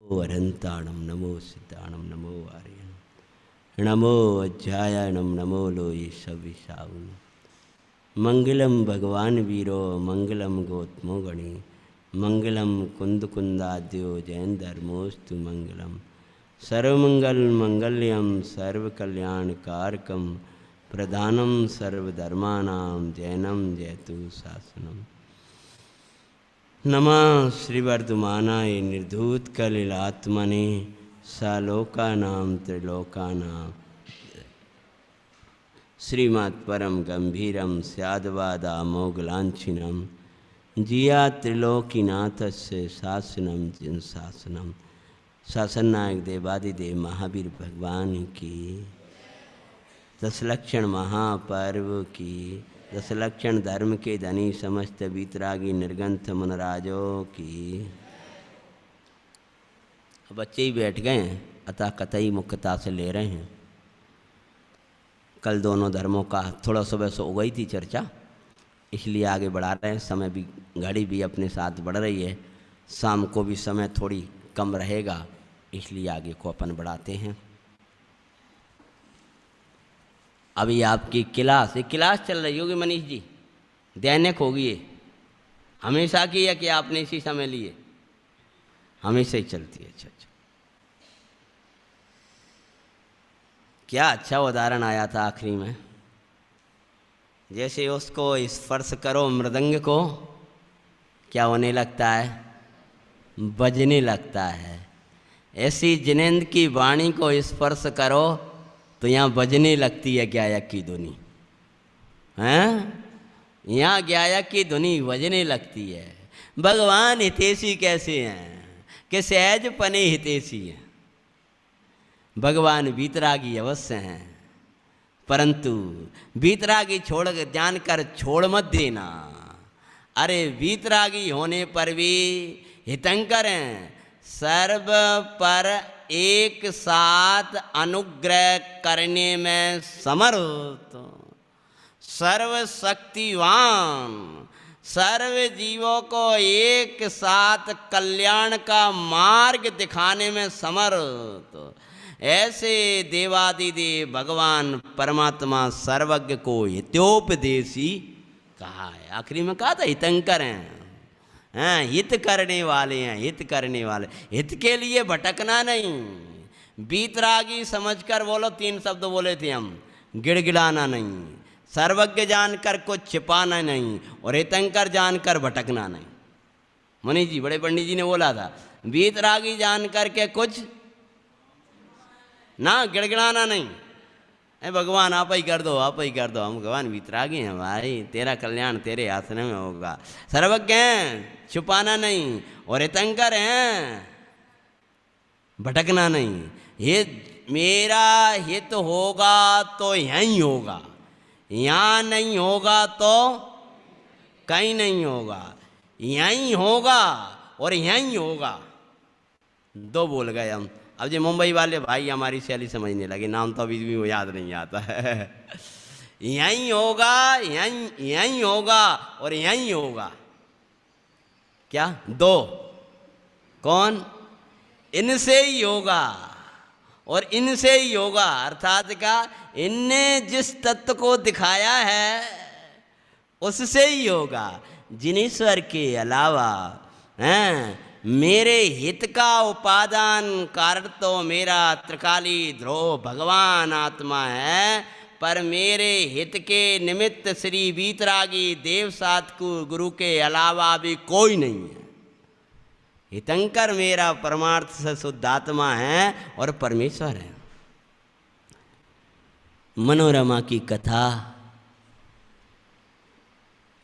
वरन्ताणं नमो सिद्धाणं नमो आर्यं नमो अध्यायणं नमो लोये सविसावुन मंगलम भगवान वीरो मंगलम गौतमो गणे मंगलम कुंदकुंदाद्यो जैन धर्मोस्तु मंगलम सर्वमंगल मंगल्यम सर्वकल्याणकारकम प्रधानम सर्वधर्माणां जैनम जयतु शासनम। नमः श्रीवर्धमानाय निर्धूत कलिलात्मने सालोकानां त्रिलोकानां श्रीमत् परम गंभीरम स्याद्वादामोगलांछिनम जिया त्रिलोकीनाथस्य शासनम जिन शासनम। शासन नायक देवादिदेव महावीर भगवान की, दशलक्षण महापर्व की, दशलक्षण धर्म के धनी समस्त वीतरागी निर्गंथ मुनराजों की। बच्चे ही बैठ गए हैं, अतः कतई मुख्यता से ले रहे हैं। कल दोनों धर्मों का थोड़ा सुबह से हो गई थी चर्चा, इसलिए आगे बढ़ा रहे हैं। समय भी, घड़ी भी अपने साथ बढ़ रही है, शाम को भी समय थोड़ी कम रहेगा, इसलिए आगे को अपन बढ़ाते हैं। अभी आपकी क्लास चल रही होगी मनीष जी, दैनिक होगी ये, हमेशा की है कि आपने इसी समय लिए? हमेशा ही चलती है। अच्छा, क्या अच्छा उदाहरण आया था आखिरी में। जैसे उसको स्पर्श करो मृदंग को, क्या होने लगता है? बजने लगता है। ऐसी जिनेंद्र की वाणी को स्पर्श करो तो यहाँ बजने लगती है गायक की धुनी, हैं? यहाँ गायक की धुनी बजने लगती है। भगवान हितैषी कैसे हैं कि सहज पने हितैषी हैं। भगवान वीतरागी अवश्य हैं, परंतु वीतरागी छोड़ जानकर छोड़ मत देना। अरे वीतरागी होने पर भी हितंकर हैं, सर्व पर एक साथ अनुग्रह करने में समर्थ, सर्वशक्तिवान, सर्व जीवों को एक साथ कल्याण का मार्ग दिखाने में समर्थ ऐसे देवादिदेव भगवान परमात्मा सर्वज्ञ को हितोपदेशी कहा है। आखिरी में कहा था हितंकर हैं, हित करने वाले हैं, हित करने वाले। हित के लिए भटकना नहीं। वीतरागी समझकर बोलो, 3 शब्द बोले थे हम, गिड़गिड़ाना नहीं, सर्वज्ञ जानकर कुछ छिपाना नहीं, और हितंकर जानकर भटकना नहीं। मनीष जी, बड़े पंडित जी ने बोला था, वीतरागी जानकर के कुछ ना, गिड़गिड़ाना नहीं। अरे भगवान आप ही कर दो, आप ही कर दो, हम भगवान वीतरागी हैं भाई, तेरा कल्याण तेरे आसन में होगा। सर्वज्ञ हैं, छुपाना नहीं, और हितंकर हैं, भटकना नहीं। हित मेरा हित होगा तो यहीं होगा, यहाँ नहीं होगा तो कहीं नहीं होगा, यहीं होगा और यहीं होगा। 2 बोल गए हम। अब जो मुंबई वाले भाई हमारी शैली समझने लगे, नाम तो अभी भी वो याद नहीं आता है। यहीं होगा, यहीं होगा और यहीं होगा। क्या 2? कौन? इनसे ही होगा और इनसे ही होगा। अर्थात का इनने जिस तत्व को दिखाया है उससे ही होगा। जिनेश्वर के अलावा हैं, मेरे हित का उपादान कारण तो मेरा त्रिकाली ध्रुव भगवान आत्मा है, पर मेरे हित के निमित्त श्री वीतरागी देव सातकू गुरु के अलावा भी कोई नहीं है। हितंकर मेरा परमार्थ से शुद्ध आत्मा है और परमेश्वर है। मनोरमा की कथा,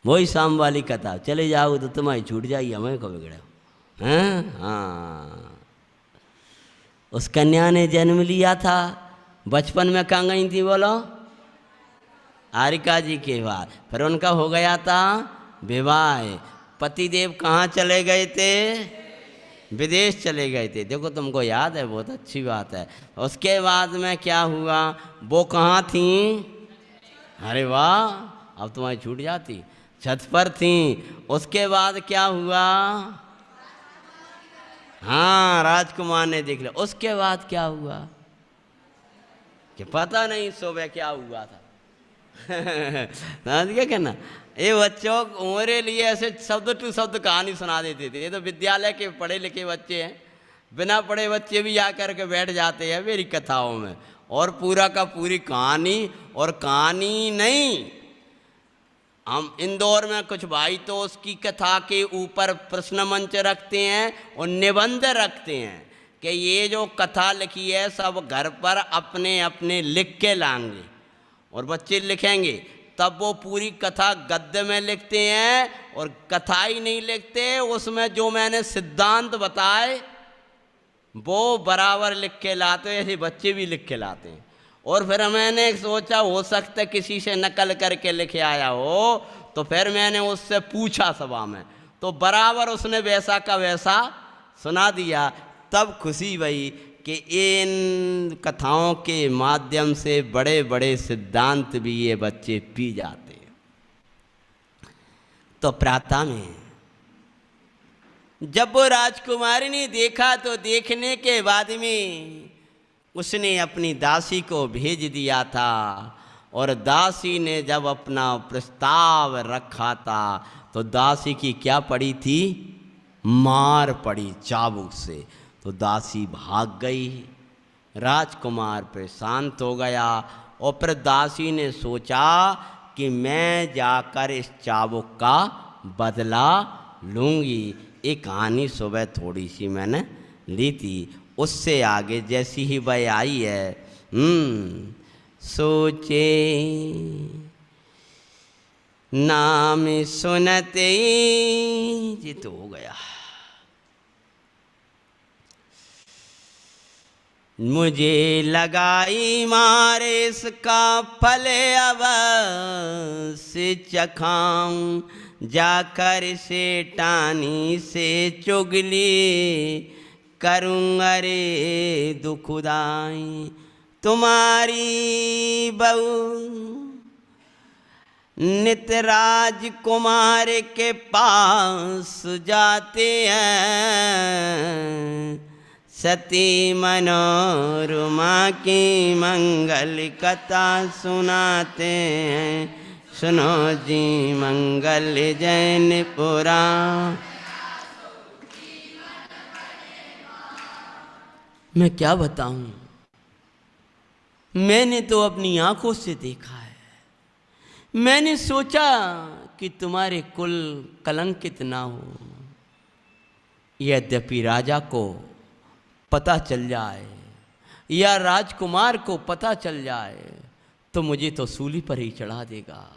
वही शाम वाली कथा, चले जाओ तो तुम्हारी छूट जाएगी, हमें को बिगड़े। हाँ, उस कन्या ने जन्म लिया था, बचपन में कहाँ गई थी बोलो? आरिका जी के बाद। फिर उनका हो गया था विवाह। पतिदेव कहाँ चले गए थे? विदेश चले गए थे। देखो तुमको याद है, बहुत अच्छी बात है। उसके बाद में क्या हुआ? वो कहाँ थी? अरे वाह, अब तुम्हारी छूट जाती। छत पर थी। उसके बाद क्या हुआ? हाँ, राजकुमार ने देख लिया। उसके बाद क्या हुआ कि पता नहीं सुबह क्या हुआ था। क्या कहना, ये बच्चों मेरे लिए ऐसे शब्द टू शब्द कहानी सुना देते थे। ये तो विद्यालय के पढ़े लिखे बच्चे हैं, बिना पढ़े बच्चे भी आकर के बैठ जाते हैं मेरी कथाओं में, और पूरा का पूरी कहानी। और कहानी नहीं, हम इंदौर में कुछ भाई तो उसकी कथा के ऊपर प्रश्न मंच रखते हैं और निबंध रखते हैं कि ये जो कथा लिखी है सब घर पर अपने अपने लिख के लाएंगे, और बच्चे लिखेंगे तब वो पूरी कथा गद्य में लिखते हैं, और कथा ही नहीं लिखते, उसमें जो मैंने सिद्धांत बताए वो बराबर लिख के लाते हैं। ऐसे बच्चे भी लिख के लाते हैं। और फिर मैंने सोचा हो सकता है किसी से नकल करके लिखे आया हो, तो फिर मैंने उससे पूछा सभा में, तो बराबर उसने वैसा का वैसा सुना दिया। तब खुशी हुई कि इन कथाओं के माध्यम से बड़े बड़े सिद्धांत भी ये बच्चे पी जाते हैं। तो प्रातः में जब वो राजकुमारी ने देखा, तो देखने के बाद में उसने अपनी दासी को भेज दिया था, और दासी ने जब अपना प्रस्ताव रखा था तो दासी की क्या पड़ी थी, मार पड़ी चाबुक से। तो दासी भाग गई, राजकुमार पे शांत हो गया, और फिर दासी ने सोचा कि मैं जाकर इस चाबुक का बदला लूँगी। एक कहानी सुबह थोड़ी सी मैंने ली थी, उससे आगे जैसी ही वह आई है, सोचे नाम सुनते जी तो हो गया। मुझे लगाई मारे इसका फल अवश्य चखाऊं, जाकर से टानी से चुगली करूँगा रे दुखुदाई। तुम्हारी बहू नित राजकुमार के पास जाते हैं, सती मनोरमा की मंगल कथा सुनाते हैं। सुनो जी मंगल जैनपुरा। मैं क्या बताऊं, मैंने तो अपनी आंखों से देखा है। मैंने सोचा कि तुम्हारे कुल कलंकित ना हो। यद्यपि राजा को पता चल जाए या राजकुमार को पता चल जाए तो मुझे तो सूली पर ही चढ़ा देगा,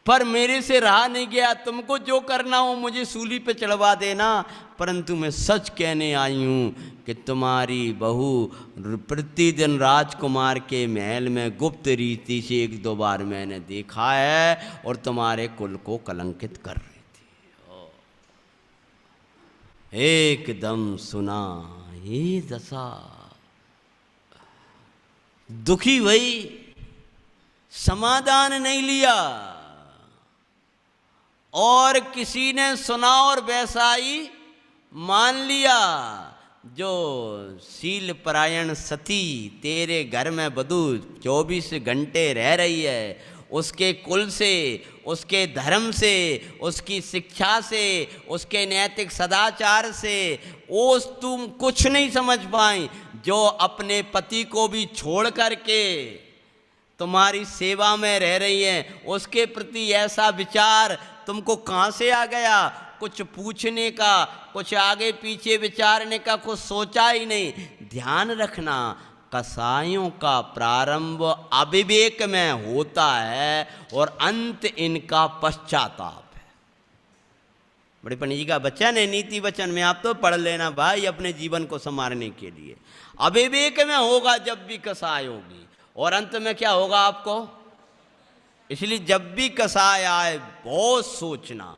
पर मेरे से रहा नहीं गया। तुमको जो करना हो मुझे सूली पे चढ़वा देना, परंतु मैं सच कहने आई हूँ कि तुम्हारी बहू प्रतिदिन राजकुमार के महल में गुप्त रीति से 1-2 बार मैंने देखा है, और तुम्हारे कुल को कलंकित कर रही थी। एकदम सुना ये दशा, दुखी हुई, समाधान नहीं लिया, और किसी ने सुना और वैसा ही मान लिया। जो शील परायण सती तेरे घर में वधू 24 घंटे रह रही है, उसके कुल से, उसके धर्म से, उसकी शिक्षा से, उसके नैतिक सदाचार से उस तुम कुछ नहीं समझ पाई, जो अपने पति को भी छोड़ करके तुम्हारी सेवा में रह रही है, उसके प्रति ऐसा विचार तुमको कहाँ से आ गया? कुछ पूछने का, कुछ आगे पीछे विचारने का कुछ सोचा ही नहीं। ध्यान रखना, कसाईयों का प्रारंभ अविवेक में होता है और अंत इनका पश्चाताप है। बड़े पंडित जी का वचन है नीति वचन में, आप तो पढ़ लेना भाई अपने जीवन को संवारने के लिए। अविवेक में होगा जब भी कसाय होगी, और अंत में क्या होगा आपको? इसलिए जब भी कसाय आए बहुत सोचना।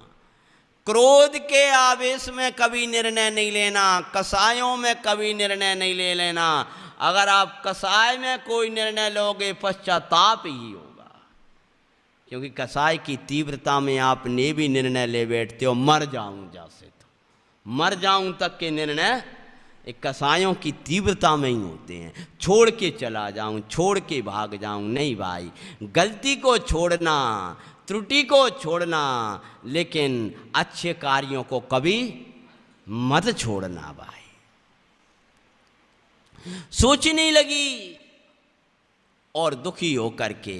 क्रोध के आवेश में कभी निर्णय नहीं लेना, कसायों में कभी निर्णय नहीं ले लेना। अगर आप कसाय में कोई निर्णय लोगे पश्चाताप ही होगा, क्योंकि कसाय की तीव्रता में आपने भी निर्णय ले बैठते हो मर जाऊं जैसे, तो मर जाऊं तक के निर्णय एक कसायों की तीव्रता में ही होते हैं। छोड़ के चला जाऊं, छोड़ के भाग जाऊं, नहीं भाई। गलती को छोड़ना, त्रुटि को छोड़ना, लेकिन अच्छे कार्यों को कभी मत छोड़ना भाई। सोचने लगी और दुखी होकर के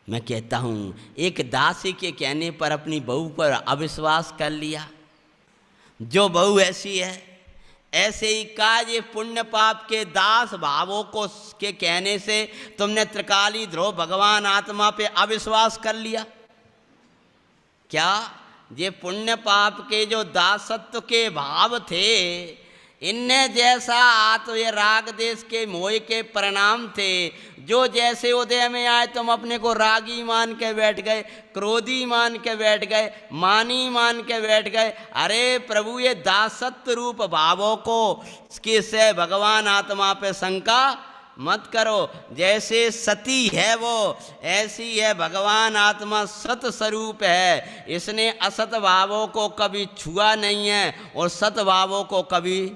मैं कहता हूं, एक दासी के कहने पर अपनी बहू पर अविश्वास कर लिया। जो बहू ऐसी है, ऐसे ही काज ये पुण्य पाप के दास भावों को के कहने से तुमने त्रिकाली ध्रुव भगवान आत्मा पे अविश्वास कर लिया क्या? ये पुण्य पाप के जो दासत्व के भाव थे, इनने जैसा आत्म राग देश के मोह के परिणाम थे, जो जैसे उदय में आए तुम अपने को रागी मान के बैठ गए, क्रोधी मान के बैठ गए, मानी मान के बैठ गए। अरे प्रभु, ये दासत्व रूप भावों को से भगवान आत्मा पे शंका मत करो। जैसे सती है वो, ऐसी है भगवान आत्मा, सत स्वरूप है। इसने असत भावों को कभी छुआ नहीं है और सत भावों को कभी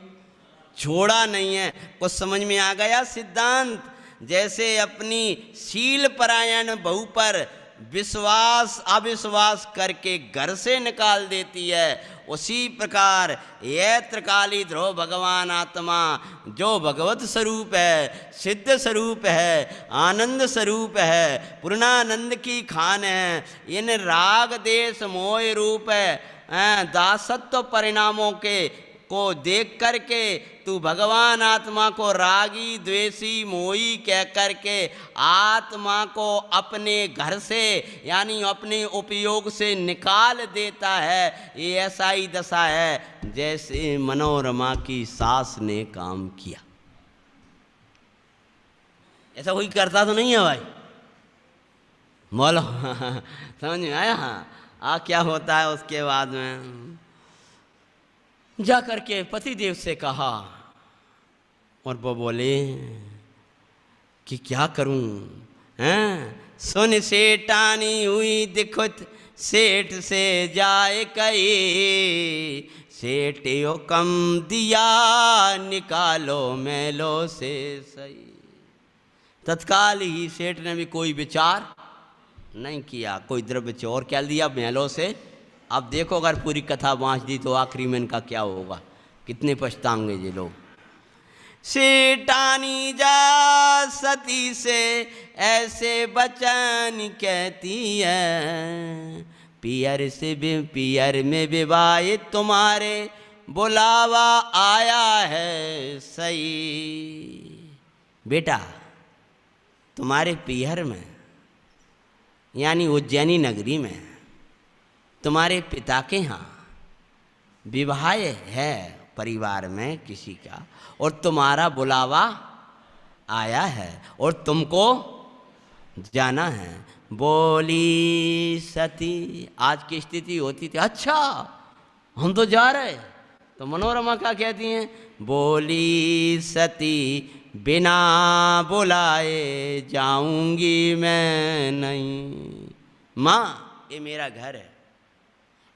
छोड़ा नहीं है। कुछ समझ में आ गया सिद्धांत? जैसे अपनी शील परायण बहू पर विश्वास अविश्वास करके घर से निकाल देती है, उसी प्रकार यह त्रिकाली ध्रुव भगवान आत्मा जो भगवत स्वरूप है, सिद्ध स्वरूप है, आनंद स्वरूप है, पूर्णानंद की खान है, इन राग देश मोह रूप है दासत्व परिणामों के को देख करके तू भगवान आत्मा को रागी द्वेषी मोही कह करके आत्मा को अपने घर से यानी अपने उपयोग से निकाल देता है। ये ऐसा ही दशा है जैसे मनोरमा की सास ने काम किया। ऐसा कोई करता तो नहीं है भाई? बोलो समझ में आया? क्या होता है उसके बाद में? जा करके पतिदेव से कहा और वो बोले कि क्या करूं? सुन सेठानी हुई दिखुत सेठ से जाए कही, सेठ कम दिया निकालो मैलो से सही। तत्काल ही सेठ ने भी कोई विचार नहीं किया, कोई द्रव्य चोर क्या दिया मैलों से। अब देखो अगर पूरी कथा बाँच दी तो आखिरी में इनका क्या होगा, कितने पछताएंगे ये लोग। सेठानी जा सती से ऐसे बचन कहती है, पियर से भी पियर में विवाह तुम्हारे बुलावा आया है सही। बेटा तुम्हारे पियर में यानी उज्जैनी नगरी में तुम्हारे पिता के यहाँ विवाह है परिवार में किसी का, और तुम्हारा बुलावा आया है और तुमको जाना है। बोली सती, आज की स्थिति होती थी अच्छा हम तो जा रहे, तो मनोरमा क्या कहती हैं? बोली सती बिना बुलाए जाऊंगी मैं नहीं। माँ ये मेरा घर है,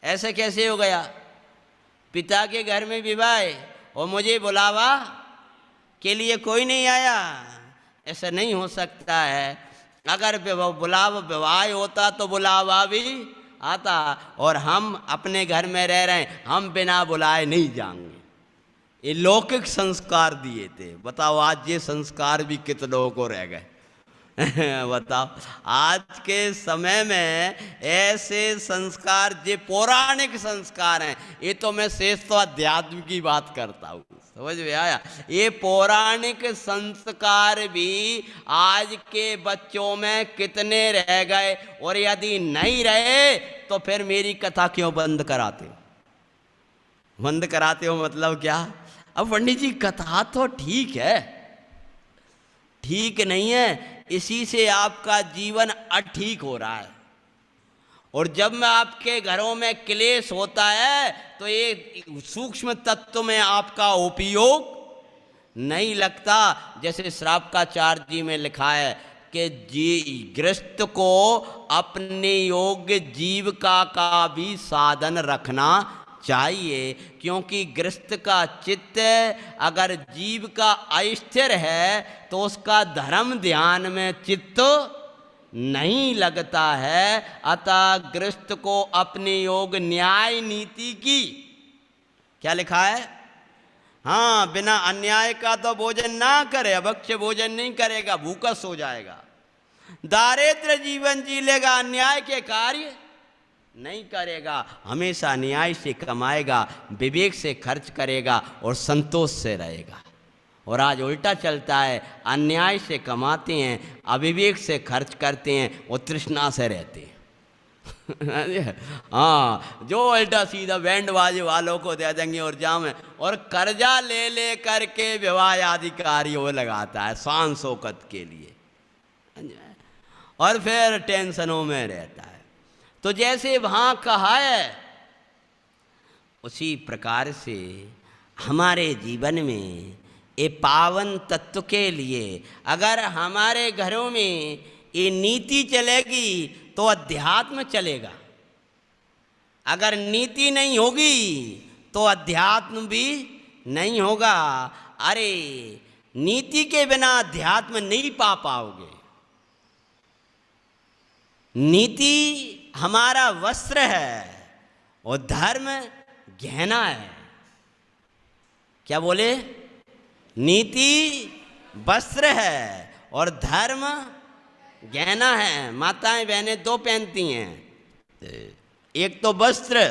ऐसे कैसे हो गया? पिता के घर में विवाह है और मुझे बुलावा के लिए कोई नहीं आया? ऐसा नहीं हो सकता है। अगर बुलावा विवाह होता तो बुलावा भी आता, और हम अपने घर में रह रहे हैं, हम बिना बुलाए नहीं जाएंगे। ये लौकिक संस्कार दिए थे। बताओ आज ये संस्कार भी कितनों को रह गए? बताओ आज के समय में ऐसे संस्कार जो पौराणिक संस्कार हैं, ये तो मैं शेष तो अध्यात्म की बात करता हूँ, समझ में आया? ये पौराणिक संस्कार भी आज के बच्चों में कितने रह गए, और यदि नहीं रहे तो फिर मेरी कथा क्यों बंद कराते हो? बंद कराते हो मतलब क्या? अब पंडित जी कथा तो ठीक है, ठीक नहीं है, इसी से आपका जीवन अठीक हो रहा है। और जब में आपके घरों में क्लेश होता है तो ये सूक्ष्म तत्व में आपका उपयोग नहीं लगता। जैसे श्रावकाचार्य जी में लिखा है कि गृहस्थ को अपने योग्य जीविका का भी साधन रखना चाहिए, क्योंकि गृहस्थ का चित्त अगर जीव का अस्थिर है तो उसका धर्म ध्यान में चित्त नहीं लगता है। अतः गृहस्थ को अपनी योग न्याय नीति की, क्या लिखा है, हाँ, बिना अन्याय का तो भोजन ना करे, अभक्ष्य भोजन नहीं करेगा, भूखा सो जाएगा, दारिद्र जीवन जी लेगा, अन्याय के कार्य नहीं करेगा, हमेशा न्याय से कमाएगा, विवेक से खर्च करेगा और संतोष से रहेगा। और आज उल्टा चलता है, अन्याय से कमाते हैं, अविवेक से खर्च करते हैं और तृष्णा से रहते हैं। हाँ, जो उल्टा सीधा बैंड बाजे वालों को दे देंगे और जाम, और कर्जा ले ले करके विवाह आदि कार्य वो लगाता है शान शौकत के लिए, और फिर टेंशनों में रहता है। तो जैसे वहाँ कहा है उसी प्रकार से हमारे जीवन में ये पावन तत्व के लिए अगर हमारे घरों में ये नीति चलेगी तो अध्यात्म चलेगा, अगर नीति नहीं होगी तो अध्यात्म भी नहीं होगा। अरे नीति के बिना अध्यात्म नहीं पा पाओगे। नीति हमारा वस्त्र है और धर्म गहना है। क्या बोले? नीति वस्त्र है और धर्म गहना है। माताएं बहनें दो पहनती हैं, एक तो वस्त्र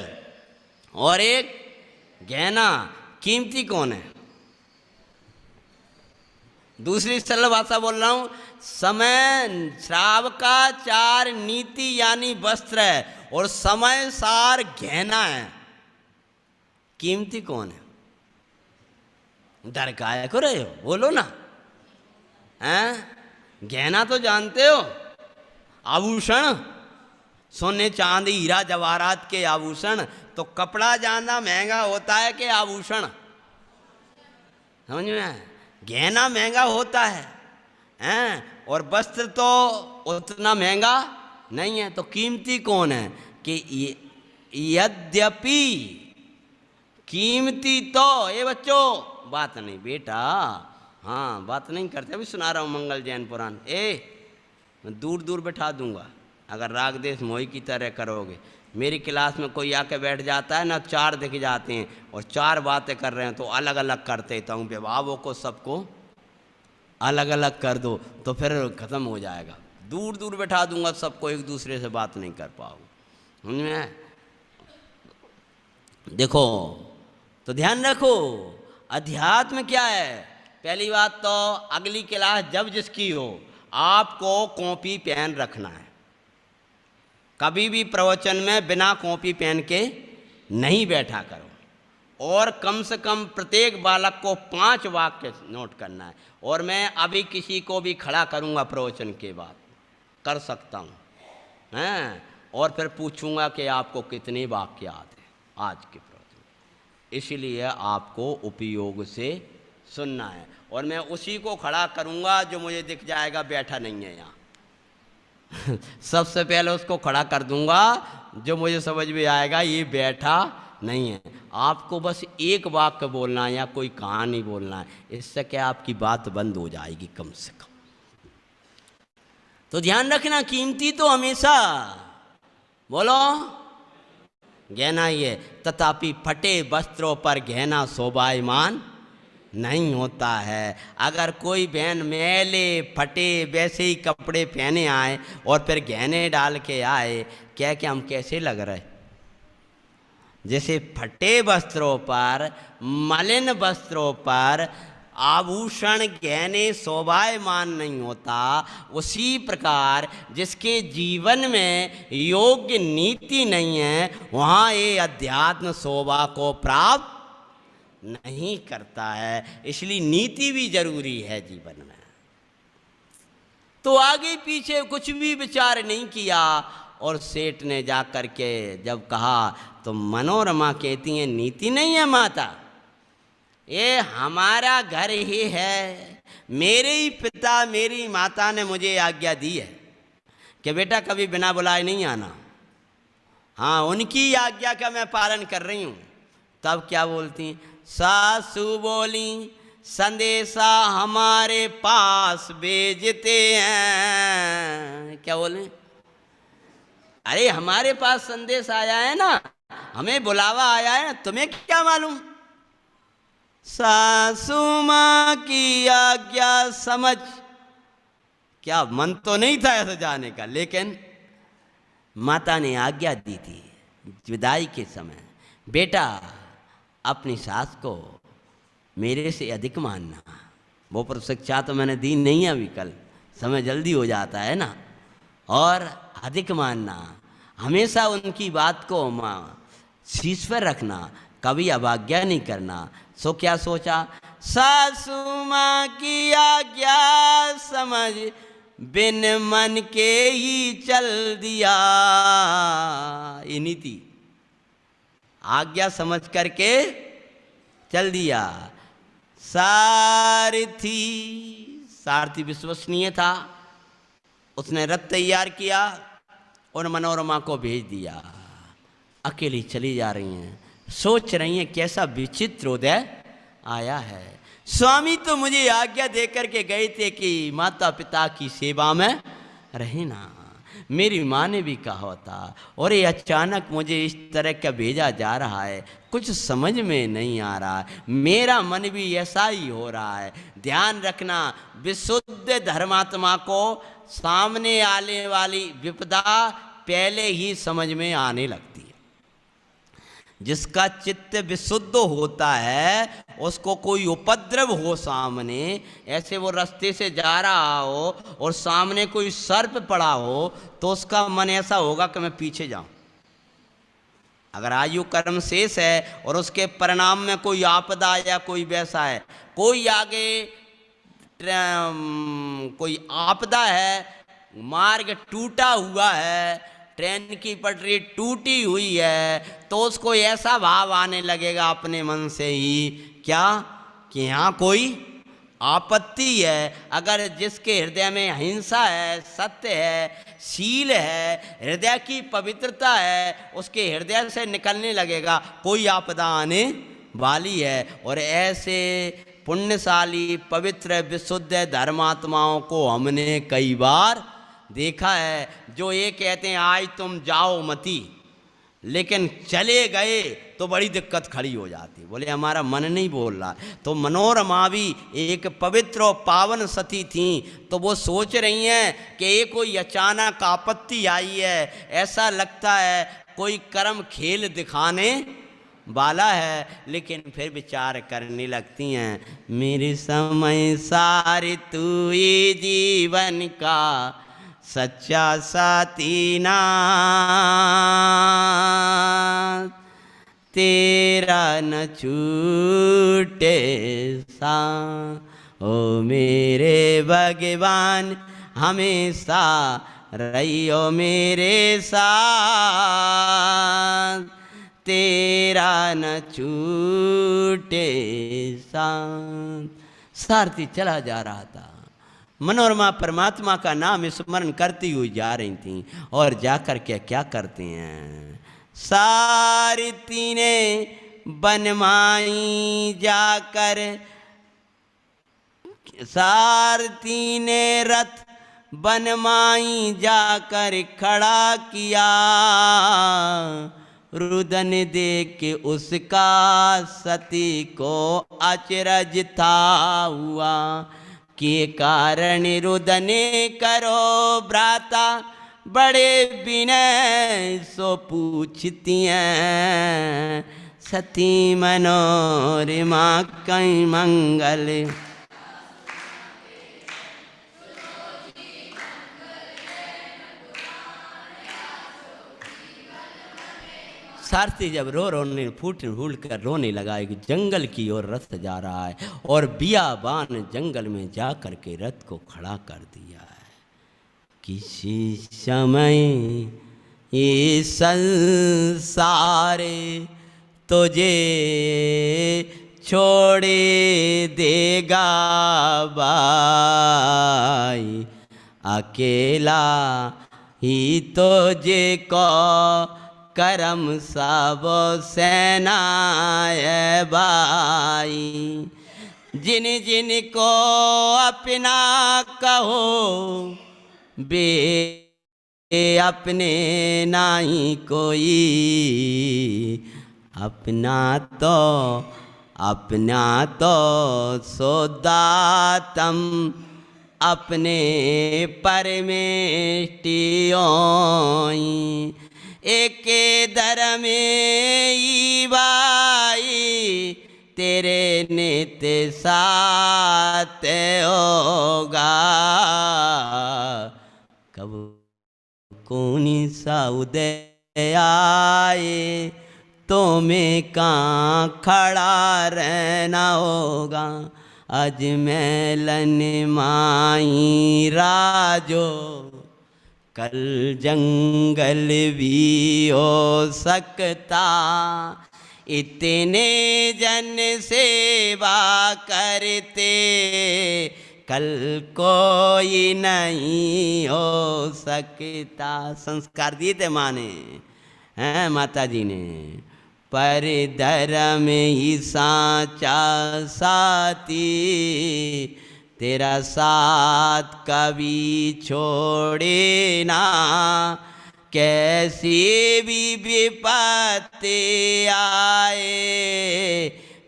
और एक गहना। कीमती कौन है? दूसरी सरल भाषा बोल रहा हूं, समय श्रावकाचार नीति यानी वस्त्र है और समय सार गहना है। कीमती कौन है? डर काहे को रहे हो? बोलो ना। हैं? गहना तो जानते हो, आभूषण, सोने चांदी हीरा जवाहरात के आभूषण। तो कपड़ा ज्यादा महंगा होता है कि आभूषण? समझ में आया? गहना महंगा होता है, हैं? और वस्त्र तो उतना महंगा नहीं है। तो कीमती कौन है? कि यद्यपि कीमती तो, ये बच्चों बात नहीं बेटा, हाँ बात नहीं करते। अभी सुना रहा हूँ मंगल जैन पुराण। मैं दूर दूर बैठा दूंगा अगर राग देश मोही की तरह करोगे। मेरी क्लास में कोई आके बैठ जाता है ना, चार दिख जाते हैं और चार बातें कर रहे हैं तो अलग अलग करते तो विभावों को सबको अलग अलग कर दो तो फिर ख़त्म हो जाएगा। दूर दूर बैठा दूंगा सबको, एक दूसरे से बात नहीं कर पाओगे। समझ में? देखो तो ध्यान रखो, अध्यात्म क्या है? पहली बात तो अगली क्लास जब जिसकी हो आपको कॉपी पेन रखना है। कभी भी प्रवचन में बिना कॉपी पेन के नहीं बैठा करो। और कम से कम प्रत्येक बालक को 5 वाक्य नोट करना है। और मैं अभी किसी को भी खड़ा करूंगा प्रवचन के बाद, कर सकता हूँ, हैं? और फिर पूछूंगा कि आपको कितने वाक्य आते हैं आज के प्रवचन। इसलिए आपको उपयोग से सुनना है। और मैं उसी को खड़ा करूंगा जो मुझे दिख जाएगा बैठा नहीं है यहाँ। सबसे पहले उसको खड़ा कर दूंगा जो मुझे समझ में आएगा ये बैठा नहीं है। आपको बस एक वाक्य बोलना है या कोई कहानी बोलना है, इससे क्या आपकी बात बंद हो जाएगी कम से कम। तो ध्यान रखना, कीमती तो हमेशा बोलो गहना ही है। तथापि फटे वस्त्रों पर गहना शोभायमान नहीं होता है। अगर कोई बहन मैले फटे वैसे ही कपड़े पहने आए और फिर गहने डाल के आए, क्या क्या हम कैसे लग रहे? जैसे फटे वस्त्रों पर, मलिन वस्त्रों पर आभूषण गहने शोभायमान नहीं होता, उसी प्रकार जिसके जीवन में योग्य नीति नहीं है वहाँ ये अध्यात्म शोभा को प्राप्त नहीं करता है। इसलिए नीति भी जरूरी है जीवन में। तो आगे पीछे कुछ भी विचार नहीं किया और सेठ ने जा कर के जब कहा तो मनोरमा कहती है नीति नहीं है माता, ये हमारा घर ही है। मेरे ही पिता मेरी माता ने मुझे आज्ञा दी है कि बेटा कभी बिना बुलाए नहीं आना। हाँ, उनकी आज्ञा का मैं पालन कर रही हूँ। तब क्या बोलती? सासू बोली संदेशा हमारे पास भेजते हैं। क्या बोले? अरे हमारे पास संदेश आया है ना, हमें बुलावा आया है, तुम्हें क्या मालूम? सासू माँ की आज्ञा समझ, क्या मन तो नहीं था ऐसा जाने का, लेकिन माता ने आज्ञा दी थी विदाई के समय, बेटा अपनी सास को मेरे से अधिक मानना। वो पर शिक्षा तो मैंने दी नहीं है, अभी कल समय जल्दी हो जाता है ना। और अधिक मानना, हमेशा उनकी बात को शीश पर रखना, कभी अवज्ञा नहीं करना। सो क्या सोचा? सासू माँ की आज्ञा समझ बिन मन के ही चल दिया। ये नीति आज्ञा समझ करके चल दिया। सारथी विश्वसनीय था, उसने रथ तैयार किया और मनोरमा को भेज दिया। अकेली चली जा रही हैं, सोच रही हैं कैसा विचित्र उदय आया है। स्वामी तो मुझे आज्ञा देकर के गए थे कि माता पिता की सेवा में रहना, मेरी माँ ने भी कहा था, और ये अचानक मुझे इस तरह का भेजा जा रहा है, कुछ समझ में नहीं आ रहा है। मेरा मन भी ऐसा ही हो रहा है। ध्यान रखना, विशुद्ध धर्मात्मा को सामने आने वाली विपदा पहले ही समझ में आने लगती है। जिसका चित्त विशुद्ध होता है, उसको कोई उपद्रव हो सामने, ऐसे वो रास्ते से जा रहा हो और सामने कोई सर्प पड़ा हो, तो उसका मन ऐसा होगा कि मैं पीछे जाऊं। अगर आयु कर्म शेष है और उसके परिणाम में कोई आपदा या कोई वैसा है, कोई आगे कोई आपदा है, मार्ग टूटा हुआ है, ट्रेन की पटरी टूटी हुई है, तो उसको ऐसा भाव आने लगेगा अपने मन से ही, क्या कि यहाँ कोई आपत्ति है। अगर जिसके हृदय में हिंसा है, सत्य है, शील है, हृदय की पवित्रता है, उसके हृदय से निकलने लगेगा कोई आपदा आने वाली है। और ऐसे पुण्यशाली पवित्र विशुद्ध धर्मात्माओं को हमने कई बार देखा है, जो ये कहते हैं आज तुम जाओ मती, लेकिन चले गए तो बड़ी दिक्कत खड़ी हो जाती। बोले हमारा मन नहीं बोल रहा। तो मनोरमा भी एक पवित्र और पावन सती थी, तो वो सोच रही हैं कि ये कोई अचानक आपत्ति आई है, ऐसा लगता है कोई कर्म खेल दिखाने वाला है, लेकिन फिर विचार करने लगती हैं, मेरे समय सारे तू ये जीवन का सच्चा साथी ना, तेरा न छूटे सा, ओ मेरे भगवान हमेशा रहियो मेरे साथ, तेरा न छूटे साथ। सारथी चला जा रहा था, मनोरमा परमात्मा का नाम स्मरण करती हुई जा रही थी, और जाकर के क्या करते हैं, सारथी ने बनमाई जाकर, सारथी ने रथ बनमाई जाकर खड़ा किया, रुदन देख के उसका सती को अचरज था हुआ, के कारण रुदने करो भ्राता, बड़े विनय सो पूछती हैं, सती मनोरमा कई मंगल। सारथी जब रोने फूट कर रोने लगा, एक जंगल की ओर रथ जा रहा है, और बियाबान जंगल में जा कर के रथ को खड़ा कर दिया है। किसी समय ये संसार तुझे छोड़े देगा भाई, अकेला ही तुझे को करम सब सेनाए भाई। जिन जिन को अपना कहो बे अपने नाही कोई, अपना तो सोदातम अपने परमेष्टियों। एक दर में ई भाई तेरे नित साथ होगा। कब कौनी सा उदय आए तो मैं कहाँ खड़ा रहना होगा। आज मेलन माई राजो कल जंगल भी हो सकता। इतने जन सेवा करते कल कोई नहीं हो सकता। संस्कार दिए थे माँ ने, हैं माता जी ने। पर धर्म ही साचा साथी तेरा साथ कभी छोड़े ना। कैसी भी विपत्ति आए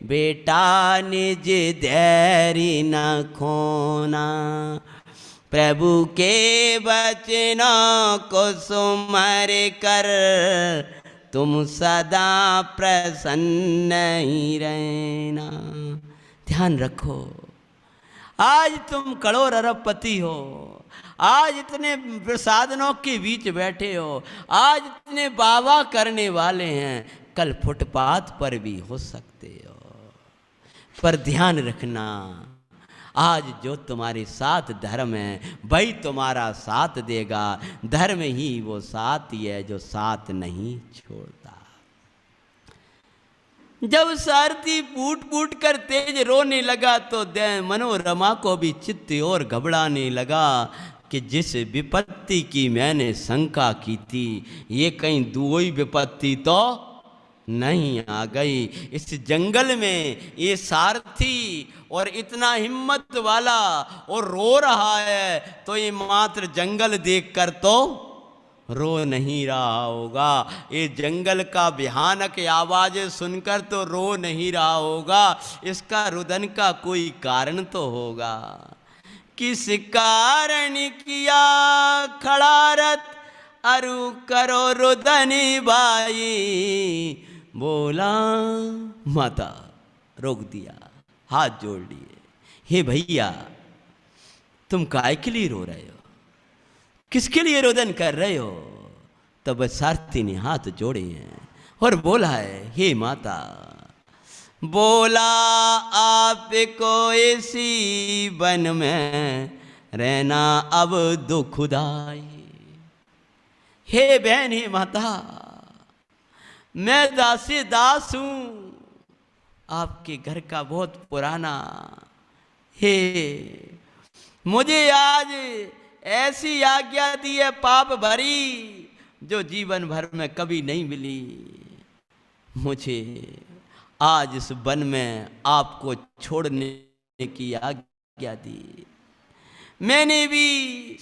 बेटा निज धैर्य न खोना। प्रभु के वचनों को सुमर कर तुम सदा प्रसन्न ही रहना। ध्यान रखो, आज तुम करोड़ अरबपति हो, आज इतने प्रसादनों के बीच बैठे हो, आज इतने बाबा करने वाले हैं, कल फुटपाथ पर भी हो सकते हो। पर ध्यान रखना, आज जो तुम्हारे साथ धर्म है वही तुम्हारा साथ देगा। धर्म ही वो साथी है जो साथ नहीं छोड़ता। जब सारथी फूट फूट कर तेज रोने लगा तो मनोरमा को भी चित्त और घबराने लगा कि जिस विपत्ति की मैंने शंका की थी ये कहीं दुई विपत्ति तो नहीं आ गई। इस जंगल में ये सारथी और इतना हिम्मत वाला और रो रहा है तो ये मात्र जंगल देखकर तो रो नहीं रहा होगा। ये जंगल का भयानक आवाज़ें सुनकर तो रो नहीं रहा होगा। इसका रुदन का कोई कारण तो होगा। किस कारण किया खड़ा रथ अरु करो रुदनी भाई। बोला माता रोक दिया, हाथ जोड़ लिए। हे भैया तुम काय के लिए रो रहे हो, किसके लिए रोदन कर रहे हो। तब सारथी ने हाथ जोड़े हैं और बोला है, हे माता, बोला आपको इसी वन में रहना अब दुखदाई। हे बहन, हे माता, मैं दासी दास हूं आपके घर का बहुत पुराना। हे मुझे आज ऐसी आज्ञा दी है पाप भरी जो जीवन भर में कभी नहीं मिली। मुझे आज इस वन में आपको छोड़ने की आज्ञा दी। मैंने भी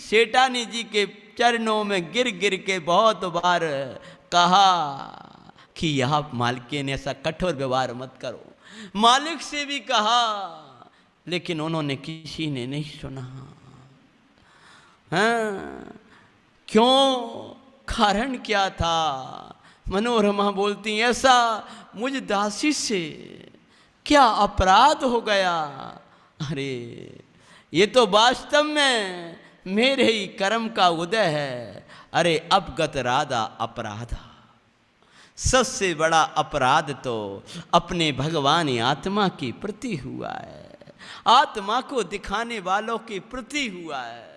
सेठानी जी के चरणों में गिर गिर के बहुत बार कहा कि आप मालिक ने ऐसा कठोर व्यवहार मत करो। मालिक से भी कहा लेकिन उन्होंने किसी ने नहीं सुना। हाँ, क्यों, कारण क्या था। मनोरमा बोलती ऐसा मुझ दासी से क्या अपराध हो गया। अरे ये तो वास्तव में मेरे ही कर्म का उदय है। अरे अपगत राधा अपराधा, सबसे बड़ा अपराध तो अपने भगवान आत्मा के प्रति हुआ है, आत्मा को दिखाने वालों के प्रति हुआ है।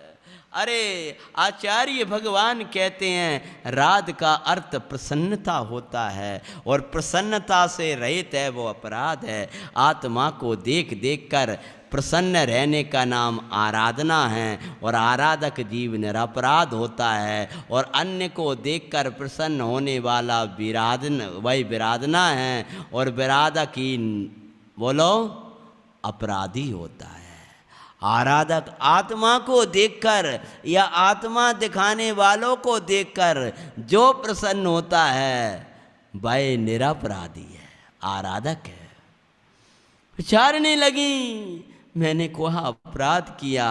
अरे आचार्य भगवान कहते हैं राध का अर्थ प्रसन्नता होता है, और प्रसन्नता से रहित है वो अपराध है। आत्मा को देख देख कर प्रसन्न रहने का नाम आराधना है, और आराधक जीव निरपराध होता है, और अन्य को देखकर प्रसन्न होने वाला वही विराधना है, और विराधक ही बोलो अपराधी होता है। आराधक आत्मा को देखकर या आत्मा दिखाने वालों को देखकर जो प्रसन्न होता है वह निरपराधी है, आराधक है। विचारने लगी, मैंने कहा अपराध किया,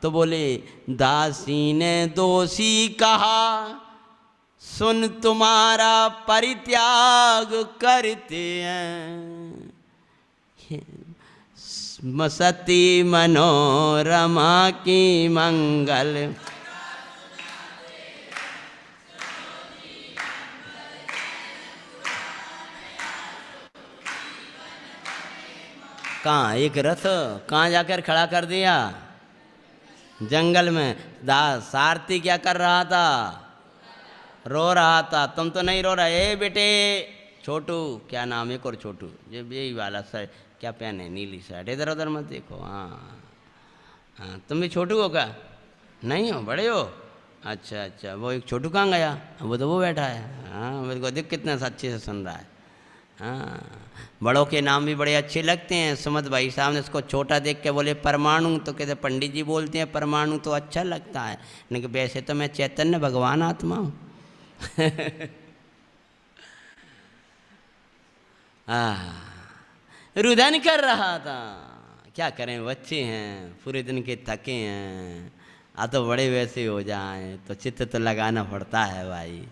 तो बोले दासी ने दोषी कहा, सुन तुम्हारा परित्याग करते हैं। सती मनोरमा की मंगल कहाँ एक रथ कहाँ जाकर खड़ा कर दिया? जंगल में। सारथी क्या कर रहा था? रो रहा था। तुम तो नहीं रो रहे बेटे। छोटू, क्या नाम है? और छोटू, ये यही वाला सर क्या पहने, नीली शर्ट, इधर उधर मत देखो। हाँ हाँ, तुम भी छोटू हो क्या? नहीं हो, बड़े हो। अच्छा अच्छा, वो एक छोटू कहाँ गया? वो तो वो बैठा है। हाँ, मेरे को देख कितना अच्छे से सुन रहा है। हाँ, बड़ों के नाम भी बड़े अच्छे लगते हैं। सुमत भाई साहब ने उसको छोटा देख के बोले परमाणु, तो कहते पंडित जी बोलते हैं परमाणु तो अच्छा लगता है, लेकिन वैसे तो मैं चैतन्य भगवान आत्मा हूँ। रुदन कर रहा था। क्या करें, बच्चे हैं, पूरे दिन के थके हैं। तो बड़े वैसे हो जाएं तो चित्त तो लगाना पड़ता है भाई।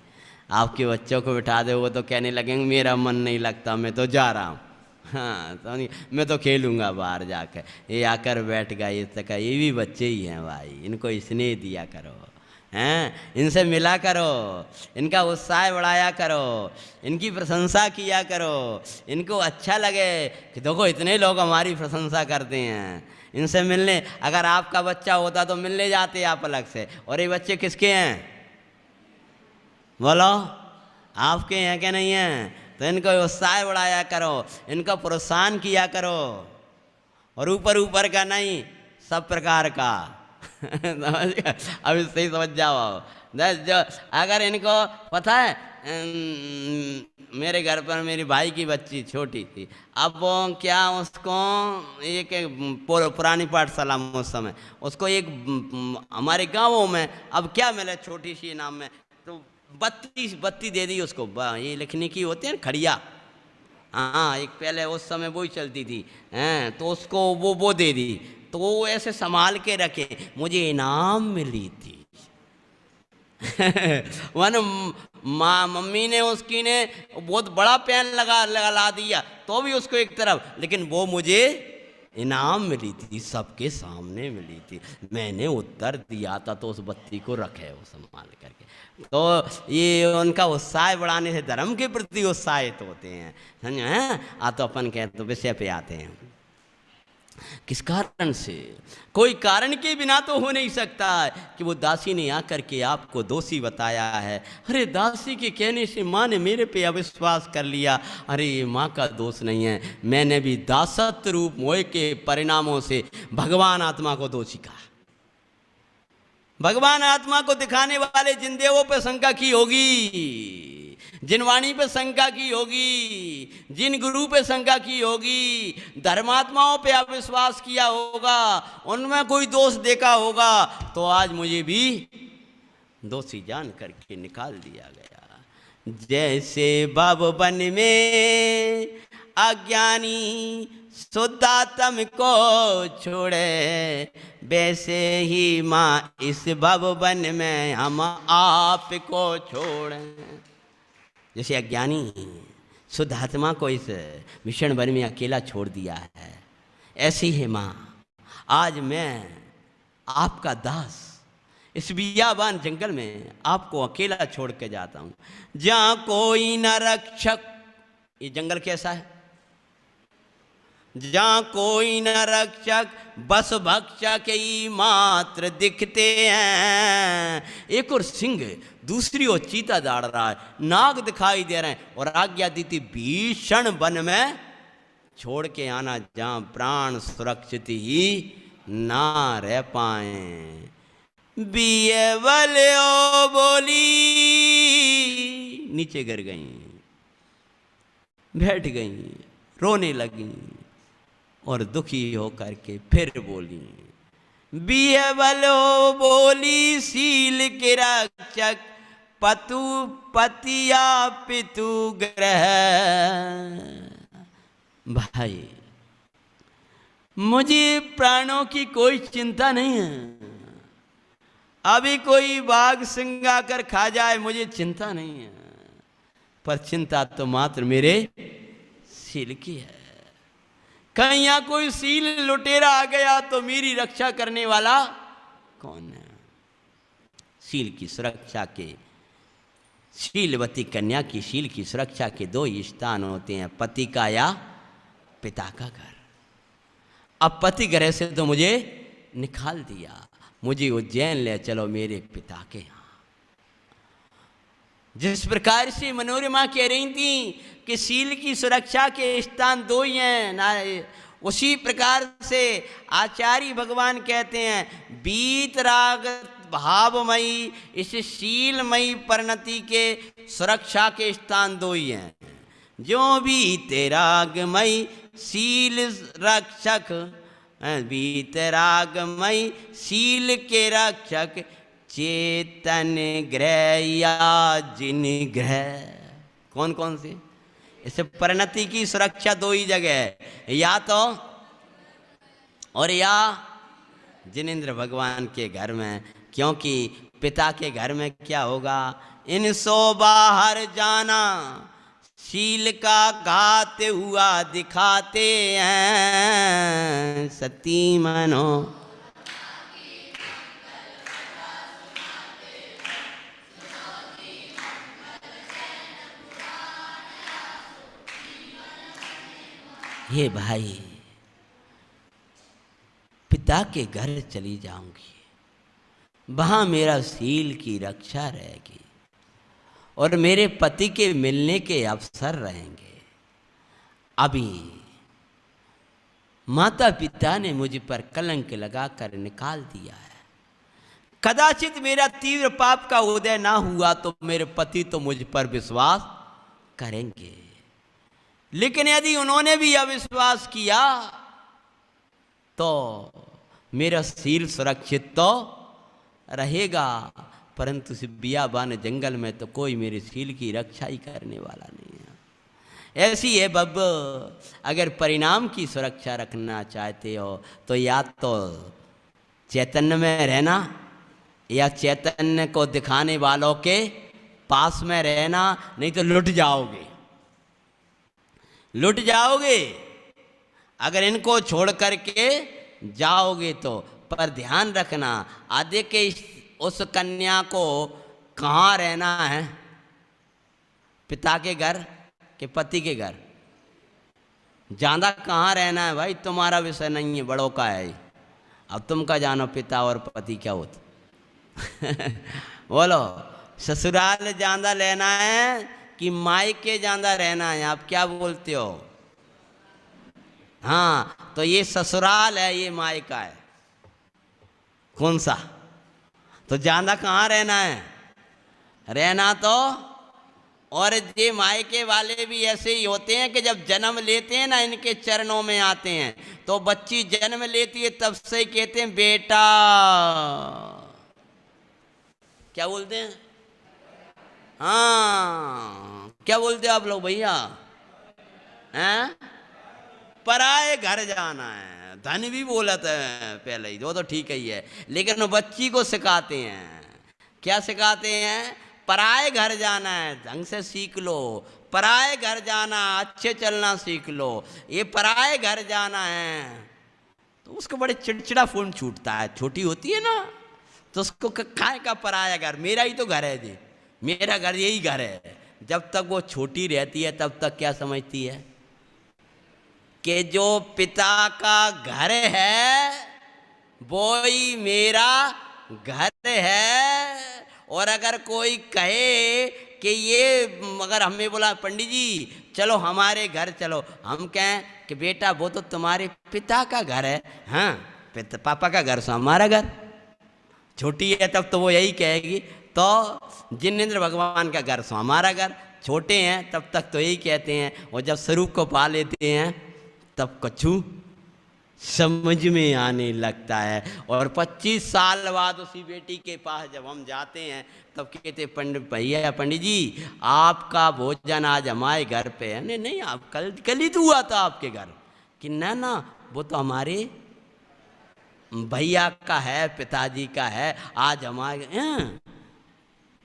आपके बच्चों को बिठा दे, वो तो कहने लगेंगे मेरा मन नहीं लगता, मैं तो जा रहा हूँ। हाँ, तो मैं तो खेलूँगा बाहर जाकर। ये आकर बैठ गया, ये तक ये भी बच्चे ही हैं भाई, इनको स्नेह दिया करो, हैं, इनसे मिला करो, इनका उत्साह बढ़ाया करो, इनकी प्रशंसा किया करो। इनको अच्छा लगे कि देखो इतने लोग हमारी प्रशंसा करते हैं। इनसे मिलने, अगर आपका बच्चा होता तो मिलने जाते आप अलग से। और ये बच्चे किसके हैं? बोलो, आपके हैं क्या नहीं हैं? तो इनको उत्साह बढ़ाया करो, इनका प्रोत्साहन किया करो, और ऊपर ऊपर का नहीं, सब प्रकार का। अब सही समझ जाओ। जो अगर इनको पता है, मेरे घर पर मेरी भाई की बच्ची छोटी थी, अब वो क्या उसको एक पुरानी पाठशाला में उस समय उसको एक हमारे गाँवों में अब क्या मिले छोटी सी नाम में, तो बत्ती दे दी उसको। ये लिखने की होती है ना खड़िया, हाँ, एक पहले उस समय वो ही चलती थी, हैं, तो उसको वो दे दी। तो वो ऐसे संभाल के रखे, मुझे इनाम मिली थी। वन माँ मम्मी ने उसकी ने बहुत बड़ा पेन लगा दिया, तो भी उसको एक तरफ, लेकिन वो मुझे इनाम मिली थी, सबके सामने मिली थी। मैंने उत्तर दिया था, तो उस बत्ती को रखे वो संभाल करके। तो ये उनका उत्साह बढ़ाने से धर्म के प्रति उत्साहित होते हैं, समझे? तो अपन कहते तो विषय पे आते हैं। किस कारण से? कोई कारण के बिना तो हो नहीं सकता कि वो दासी ने आकर के आपको दोषी बताया है। अरे दासी के कहने से माँ ने मेरे पे अविश्वास कर लिया। अरे ये माँ का दोष नहीं है, मैंने भी दासत्व रूप मोह के परिणामों से भगवान आत्मा को दोषी कहा। भगवान आत्मा को दिखाने वाले जिन देवों पे शंका की होगी, जिन वाणी पे शंका की होगी, जिन गुरु पे शंका की होगी, धर्मात्माओं पे अविश्वास किया होगा, उनमें कोई दोष देखा होगा, तो आज मुझे भी दोषी जान करके निकाल दिया गया। जैसे भवन में अज्ञानी शुद्धात्म को छोड़े, वैसे ही माँ इस भवन में हम आप को छोड़ें। जैसे अज्ञानी शुद्ध आत्मा को इस मिशन वन में अकेला छोड़ दिया है, ऐसी है माँ आज मैं आपका दास इस बियाबान जंगल में आपको अकेला छोड़ के जाता हूँ, जहाँ कोई न रक्षक। ये जंगल कैसा है? जहाँ कोई न रक्षक बस भक्षक ही मात्र दिखते हैं। एक और सिंह, दूसरी ओर चीता दौड़ रहा है, नाग दिखाई दे रहे हैं और आज्ञा दी थी भीषण वन में छोड़ के आना, जहाँ प्राण सुरक्षित ही ना रह पाए। बियवलो बोली, नीचे गिर गई, बैठ गई, रोने लगी और दुखी होकर के फिर बोली। बियवलो बोली, शील के रक्षक पतु पतिया पितु ग्रह। भाई मुझे प्राणों की कोई चिंता नहीं है, अभी कोई बाघ सिंह आकर खा जाए मुझे चिंता नहीं है, पर चिंता तो मात्र मेरे सील की है। कहीं यहाँ कोई सील लुटेरा आ गया तो मेरी रक्षा करने वाला कौन है? सील की सुरक्षा के, शीलवती कन्या की शील की सुरक्षा के दो ही स्थान होते हैं, पति का या पिता का घर। अब पति घर से तो मुझे निकाल दिया, मुझे उज्जैन ले चलो मेरे पिता के यहाँ। जिस प्रकार से मनोरमा कह रही थी कि शील की सुरक्षा के स्थान दो ही हैं ना, उसी प्रकार से आचार्य भगवान कहते हैं वीतराग भावमयी इस शीलमयी परिणति के सुरक्षा के स्थान दो ही हैं। जो वीतरागमयी शील रक्षक, वीतरागमयी शील के रक्षक चेतन ग्रह या जिन ग्रह। कौन कौन से? इसे परिणति की सुरक्षा दो ही जगह है, या तो और या जिनेंद्र भगवान के घर में, क्योंकि पिता के घर में क्या होगा? इनसो बाहर जाना शील का घात हुआ दिखाते हैं। सती मनो ये भाई, पिता के घर चली जाऊंगी, वहां मेरा शील की रक्षा रहेगी और मेरे पति के मिलने के अवसर रहेंगे। अभी माता पिता ने मुझ पर कलंक लगाकर निकाल दिया है, कदाचित मेरा तीव्र पाप का उदय ना हुआ तो मेरे पति तो मुझ पर विश्वास करेंगे, लेकिन यदि उन्होंने भी अविश्वास किया तो मेरा शील सुरक्षित तो रहेगा, परंतु बियाबान जंगल में तो कोई मेरे शील की रक्षा ही करने वाला नहीं है। ऐसी है बब, अगर परिणाम की सुरक्षा रखना चाहते हो तो या तो चैतन्य में रहना या चैतन्य को दिखाने वालों के पास में रहना, नहीं तो लुट जाओगे, लुट जाओगे अगर इनको छोड़ करके जाओगे तो। पर ध्यान रखना, आदि के उस कन्या को कहाँ रहना है? पिता के घर के पति के घर? ज्यादा कहाँ रहना है भाई, तुम्हारा विषय नहीं है, बड़ों का है। अब तुम का जानो पिता और पति क्या होता। बोलो, ससुराल ज्यादा लेना है कि मायके ज्यादा रहना है? आप क्या बोलते हो? हाँ, तो ये ससुराल है, ये मायका है, कौन सा? तो ज्यादा कहाँ रहना है? रहना तो, और ये मायके वाले भी ऐसे ही होते हैं कि जब जन्म लेते हैं ना, इनके चरणों में आते हैं, तो बच्ची जन्म लेती है तब से ही कहते हैं बेटा, क्या बोलते हैं? हाँ, क्या बोलते हो आप लोग भैया? हैं? पराए घर जाना है। धन भी बोलत है पहले ही, वो तो ठीक ही है, लेकिन वो बच्ची को सिखाते हैं। क्या सिखाते हैं? पराए घर जाना है, ढंग से सीख लो, पराए घर जाना, अच्छे चलना सीख लो, ये पराए घर जाना है। तो उसको बड़े चिड़चिड़ा फोन छूटता है, छोटी होती है ना, तो उसको खाए का पराया घर, मेरा ही तो घर है जी, मेरा घर यही घर है। जब तक वो छोटी रहती है तब तक क्या समझती है? कि जो पिता का घर है वो ही मेरा घर है। और अगर कोई कहे कि ये, अगर हमें बोला पंडित जी चलो हमारे घर चलो, हम कहें कि बेटा वो तो तुम्हारे पिता का घर है। हाँ, पापा का घर सो हमारा घर। छोटी है तब तो वो यही कहेगी, तो जिनेंद्र भगवान का घर सो हमारा घर। छोटे हैं तब तक तो यही कहते हैं, और जब स्वरूप को पा लेते हैं तब कछु समझ में आने लगता है। और 25 साल बाद उसी बेटी के पास जब हम जाते हैं तब कहते पंडित भैया, पंडित जी आपका भोजन आज हमारे घर पे है। नहीं नहीं, आप कल ही तो हुआ था आपके घर। कि ना ना, वो तो हमारे भैया का है, पिताजी का है, आज हमारे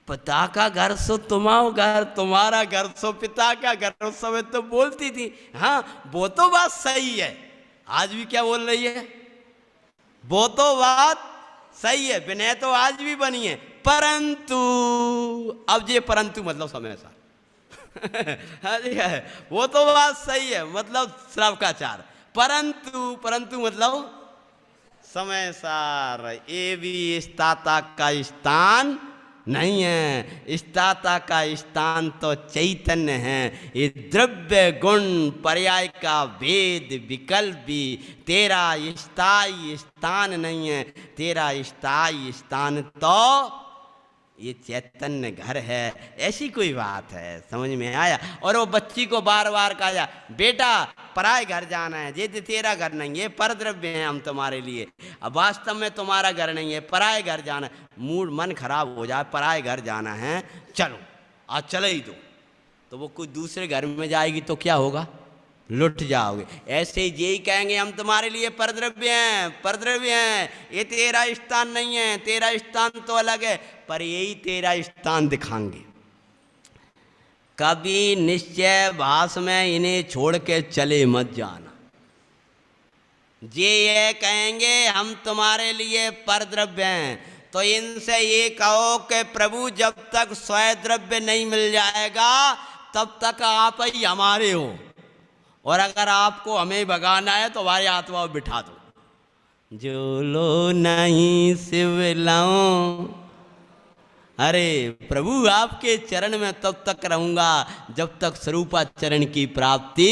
पिता का घर सो तुम्हारा घर, तुम्हारा घर सो पिता का घर। उस समय तो बोलती थी। हाँ, वो तो बात सही है। आज भी क्या बोल रही है? वो तो बात सही है, विनय तो आज भी बनी है, परंतु अब ये परंतु मतलब समय सा है। वो तो बात सही है, मतलब श्रावकाचार, परंतु मतलब समय सार। ये भी इस ताता का स्थान नहीं है। इस ताता का स्थान तो चैतन्य है। ये द्रव्य गुण पर्याय का भेद विकल्प भी तेरा स्थायी स्थान नहीं है। तेरा स्थायी स्थान तो ये चैतन्य घर है। ऐसी कोई बात है, समझ में आया? और वो बच्ची को बार बार कहा, बेटा पराए घर जाना है, ये तेरा घर नहीं है, पर द्रव्य है हम तुम्हारे लिए। अब वास्तव में तुम्हारा घर नहीं है, पराए घर जाना है। मूड मन खराब हो जाए, पराए घर जाना है, चलो आज चले ही दो, तो वो कोई दूसरे घर में जाएगी तो क्या होगा? लुट जाओगे। ऐसे ही यही कहेंगे हम तुम्हारे लिए परद्रव्य हैं, परद्रव्य हैं, ये तेरा स्थान नहीं है, तेरा स्थान तो अलग है, पर यही तेरा स्थान दिखाएंगे। कभी निश्चय भास में इन्हें छोड़ के चले मत जाना। ये कहेंगे हम तुम्हारे लिए परद्रव्य हैं, तो इनसे ये कहो कि प्रभु जब तक स्वद्रव्य नहीं मिल जाएगा तब तक आप ही हमारे हो, और अगर आपको हमें भगाना है तो हमारी आत्मा को बिठा दो। जो लो नहीं शिव लाऊं, अरे प्रभु आपके चरण में तब तक रहूँगा जब तक स्वरूपाचरण की प्राप्ति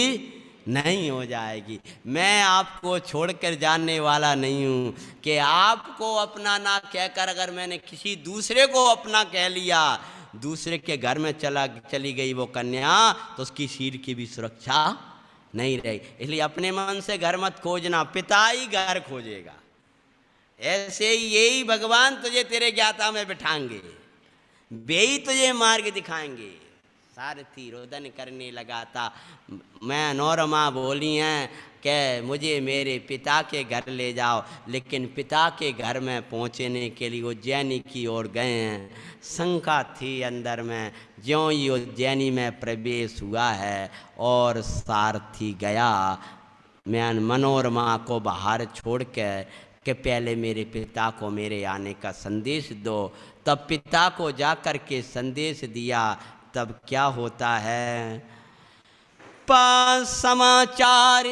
नहीं हो जाएगी। मैं आपको छोड़कर जानने वाला नहीं हूँ कि आपको अपना ना कहकर अगर मैंने किसी दूसरे को अपना कह लिया, दूसरे के घर में चली गई वो कन्या, तो उसकी सिर की भी सुरक्षा नहीं रही। इसलिए अपने मन से घर मत खोजना, पिता ही घर खोजेगा। ऐसे ही यही भगवान तुझे तेरे ज्ञाता में बिठाएंगे, वे ही तुझे मार्ग दिखाएंगे। सारथी रोदन करने लगा था। मैं नौरमा बोली हैं कि मुझे मेरे पिता के घर ले जाओ, लेकिन पिता के घर में पहुंचने के लिए उज्जैनी की ओर गए हैं। शंका थी अंदर में। ज्यों ही उज्जैनी में प्रवेश हुआ है और सारथी गया, मैं मनोरमा को बाहर छोड़ के कि पहले मेरे पिता को मेरे आने का संदेश दो। तब पिता को जाकर के संदेश दिया। तब क्या होता है? पास समाचार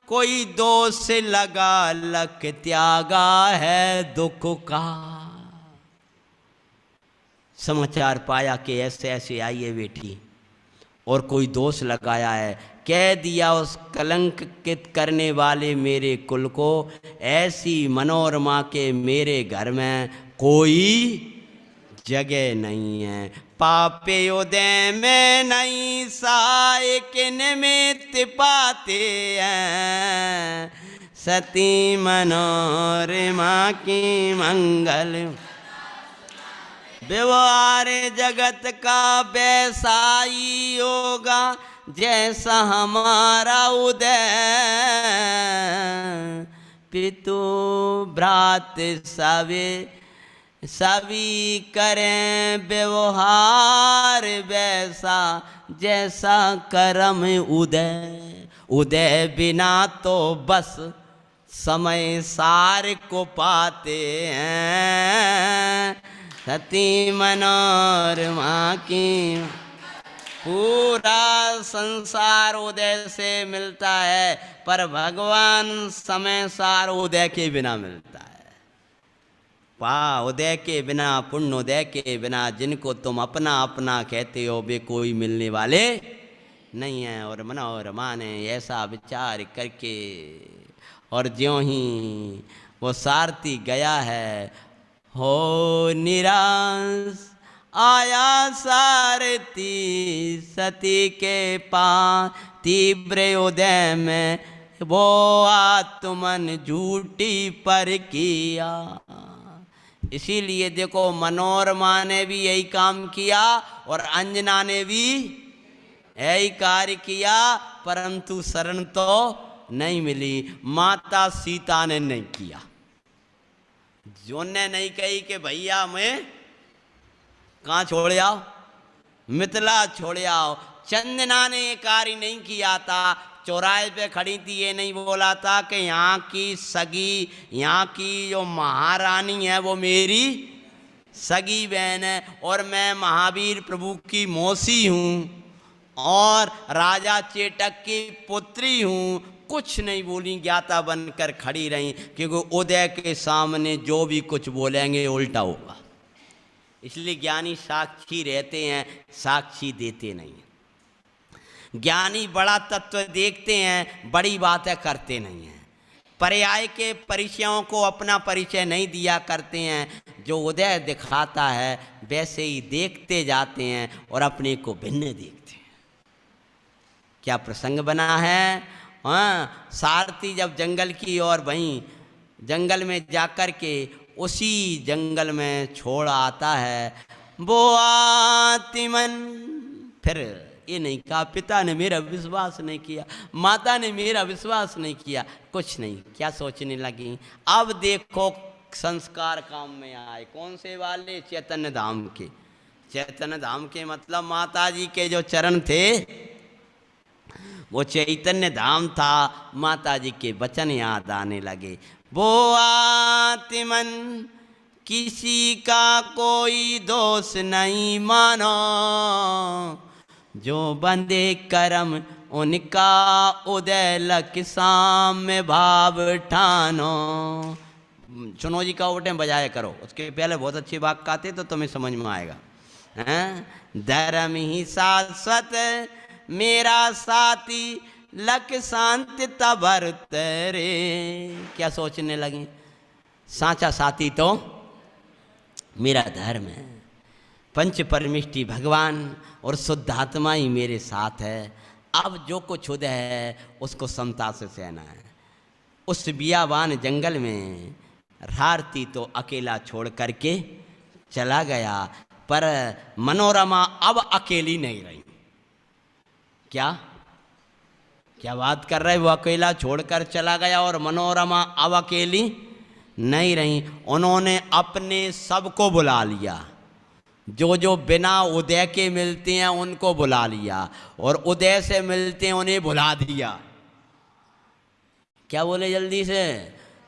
कोई दोष लगा, लख त्यागा है दुख का। समाचार पाया कि ऐसे ऐसे आई है बेटी और कोई दोष लगाया है, कह दिया उस कलंकित करने वाले मेरे कुल को, ऐसी मनोरमा के मेरे घर में कोई जगह नहीं है। पापे उदय में नहीं साए के निमित्त पाते हैं, सती मनोरमा की मंगल। व्यवहार जगत का वैसा ही होगा जैसा हमारा उदय। पितु भ्रात सभी करें व्यवहार वैसा जैसा कर्म उदय। उदय बिना तो बस समय सार को पाते हैं, सती मनोरमा की। पूरा संसार उदय से मिलता है, पर भगवान समय सार उदय के बिना मिलता है। पा उदय के बिना, पुण्य उदय के बिना, जिनको तुम अपना अपना कहते हो वे कोई मिलने वाले नहीं है। और मनोरमा ने ऐसा विचार करके और ज्यों ही वो सारथी गया है, हो निराश आया सारथी सती के पास, तीव्र उदय में वो आत्मन झूठी पर किया। इसीलिए देखो मनोरमा ने भी यही काम किया और अंजना ने भी यही कार्य किया, परंतु शरण तो नहीं मिली। माता सीता ने नहीं किया, जो ने नहीं कही कि भैया मैं कहाँ छोड़ आओ, मिथिला छोड़ आओ। चंदना ने ये कार्य नहीं किया था, चौराहे पे खड़ी थी, ये नहीं बोला था कि यहाँ की सगी, यहाँ की जो महारानी है वो मेरी सगी बहन है और मैं महावीर प्रभु की मौसी हूँ और राजा चेटक की पुत्री हूँ। कुछ नहीं बोली, ज्ञाता बनकर खड़ी रही, क्योंकि उदय के सामने जो भी कुछ बोलेंगे उल्टा होगा। इसलिए ज्ञानी साक्षी रहते हैं, साक्षी देते नहीं। ज्ञानी बड़ा तत्व देखते हैं, बड़ी बातें करते नहीं हैं। पर्याय के परिचयों को अपना परिचय नहीं दिया करते हैं। जो उदय दिखाता है वैसे ही देखते जाते हैं और अपने को भिन्न देखते हैं। क्या प्रसंग बना है। हाँ, सारथी जब जंगल की ओर वहीं जंगल में जाकर के उसी जंगल में छोड़ आता है, वो आतिमन। फिर ये नहीं कहा पिता ने मेरा विश्वास नहीं किया, माता ने मेरा विश्वास नहीं किया, कुछ नहीं। क्या सोचने लगी, अब देखो संस्कार काम में आए। कौन से वाले? चैतन्य धाम के। चैतन्य धाम के मतलब माता जी के जो चरण थे वो चैतन्य धाम था। माता जी के वचन याद आने लगे। वो आतिमन किसी का कोई दोष नहीं मानो, जो बंदे कर्म उनका उदय लक साम्य भाव ठानो। सुनो जी का उठे बजाया करो, उसके पहले बहुत अच्छी बात कहते तो तुम्हें समझ में आएगा। धर्म ही शाश्वत मेरा साथी, लक शांति तबर तेरे। क्या सोचने लगी, साचा साथी तो मेरा धर्म है, पंच परमिष्टि भगवान और शुद्ध आत्मा ही मेरे साथ है। अब जो कुछ उदय है उसको समता से सहना है। उस बियाबान जंगल में रारती तो अकेला छोड़ करके चला गया, पर मनोरमा अब अकेली नहीं रही। क्या क्या बात कर रहे, वो अकेला छोड़कर चला गया और मनोरमा अब अकेली नहीं रही। उन्होंने अपने सबको बुला लिया, जो जो बिना उदय के मिलते हैं उनको बुला लिया और उदय से मिलते हैं उन्हें भुला दिया। क्या बोले जल्दी से,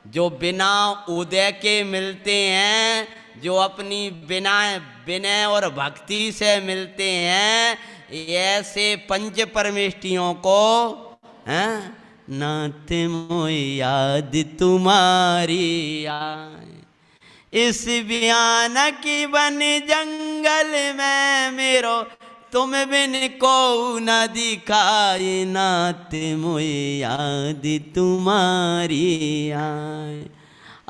जो बिना उदय के मिलते हैं, जो अपनी बिना विनय और भक्ति से मिलते हैं, ऐसे पंच परमेष्टियों को हैं नाथ मोय याद तुम्हारी आए। इस भयानक वन जंगल में मेरो तुम बिन को न दिखाई, नाथ मोय याद तुम्हारी आए।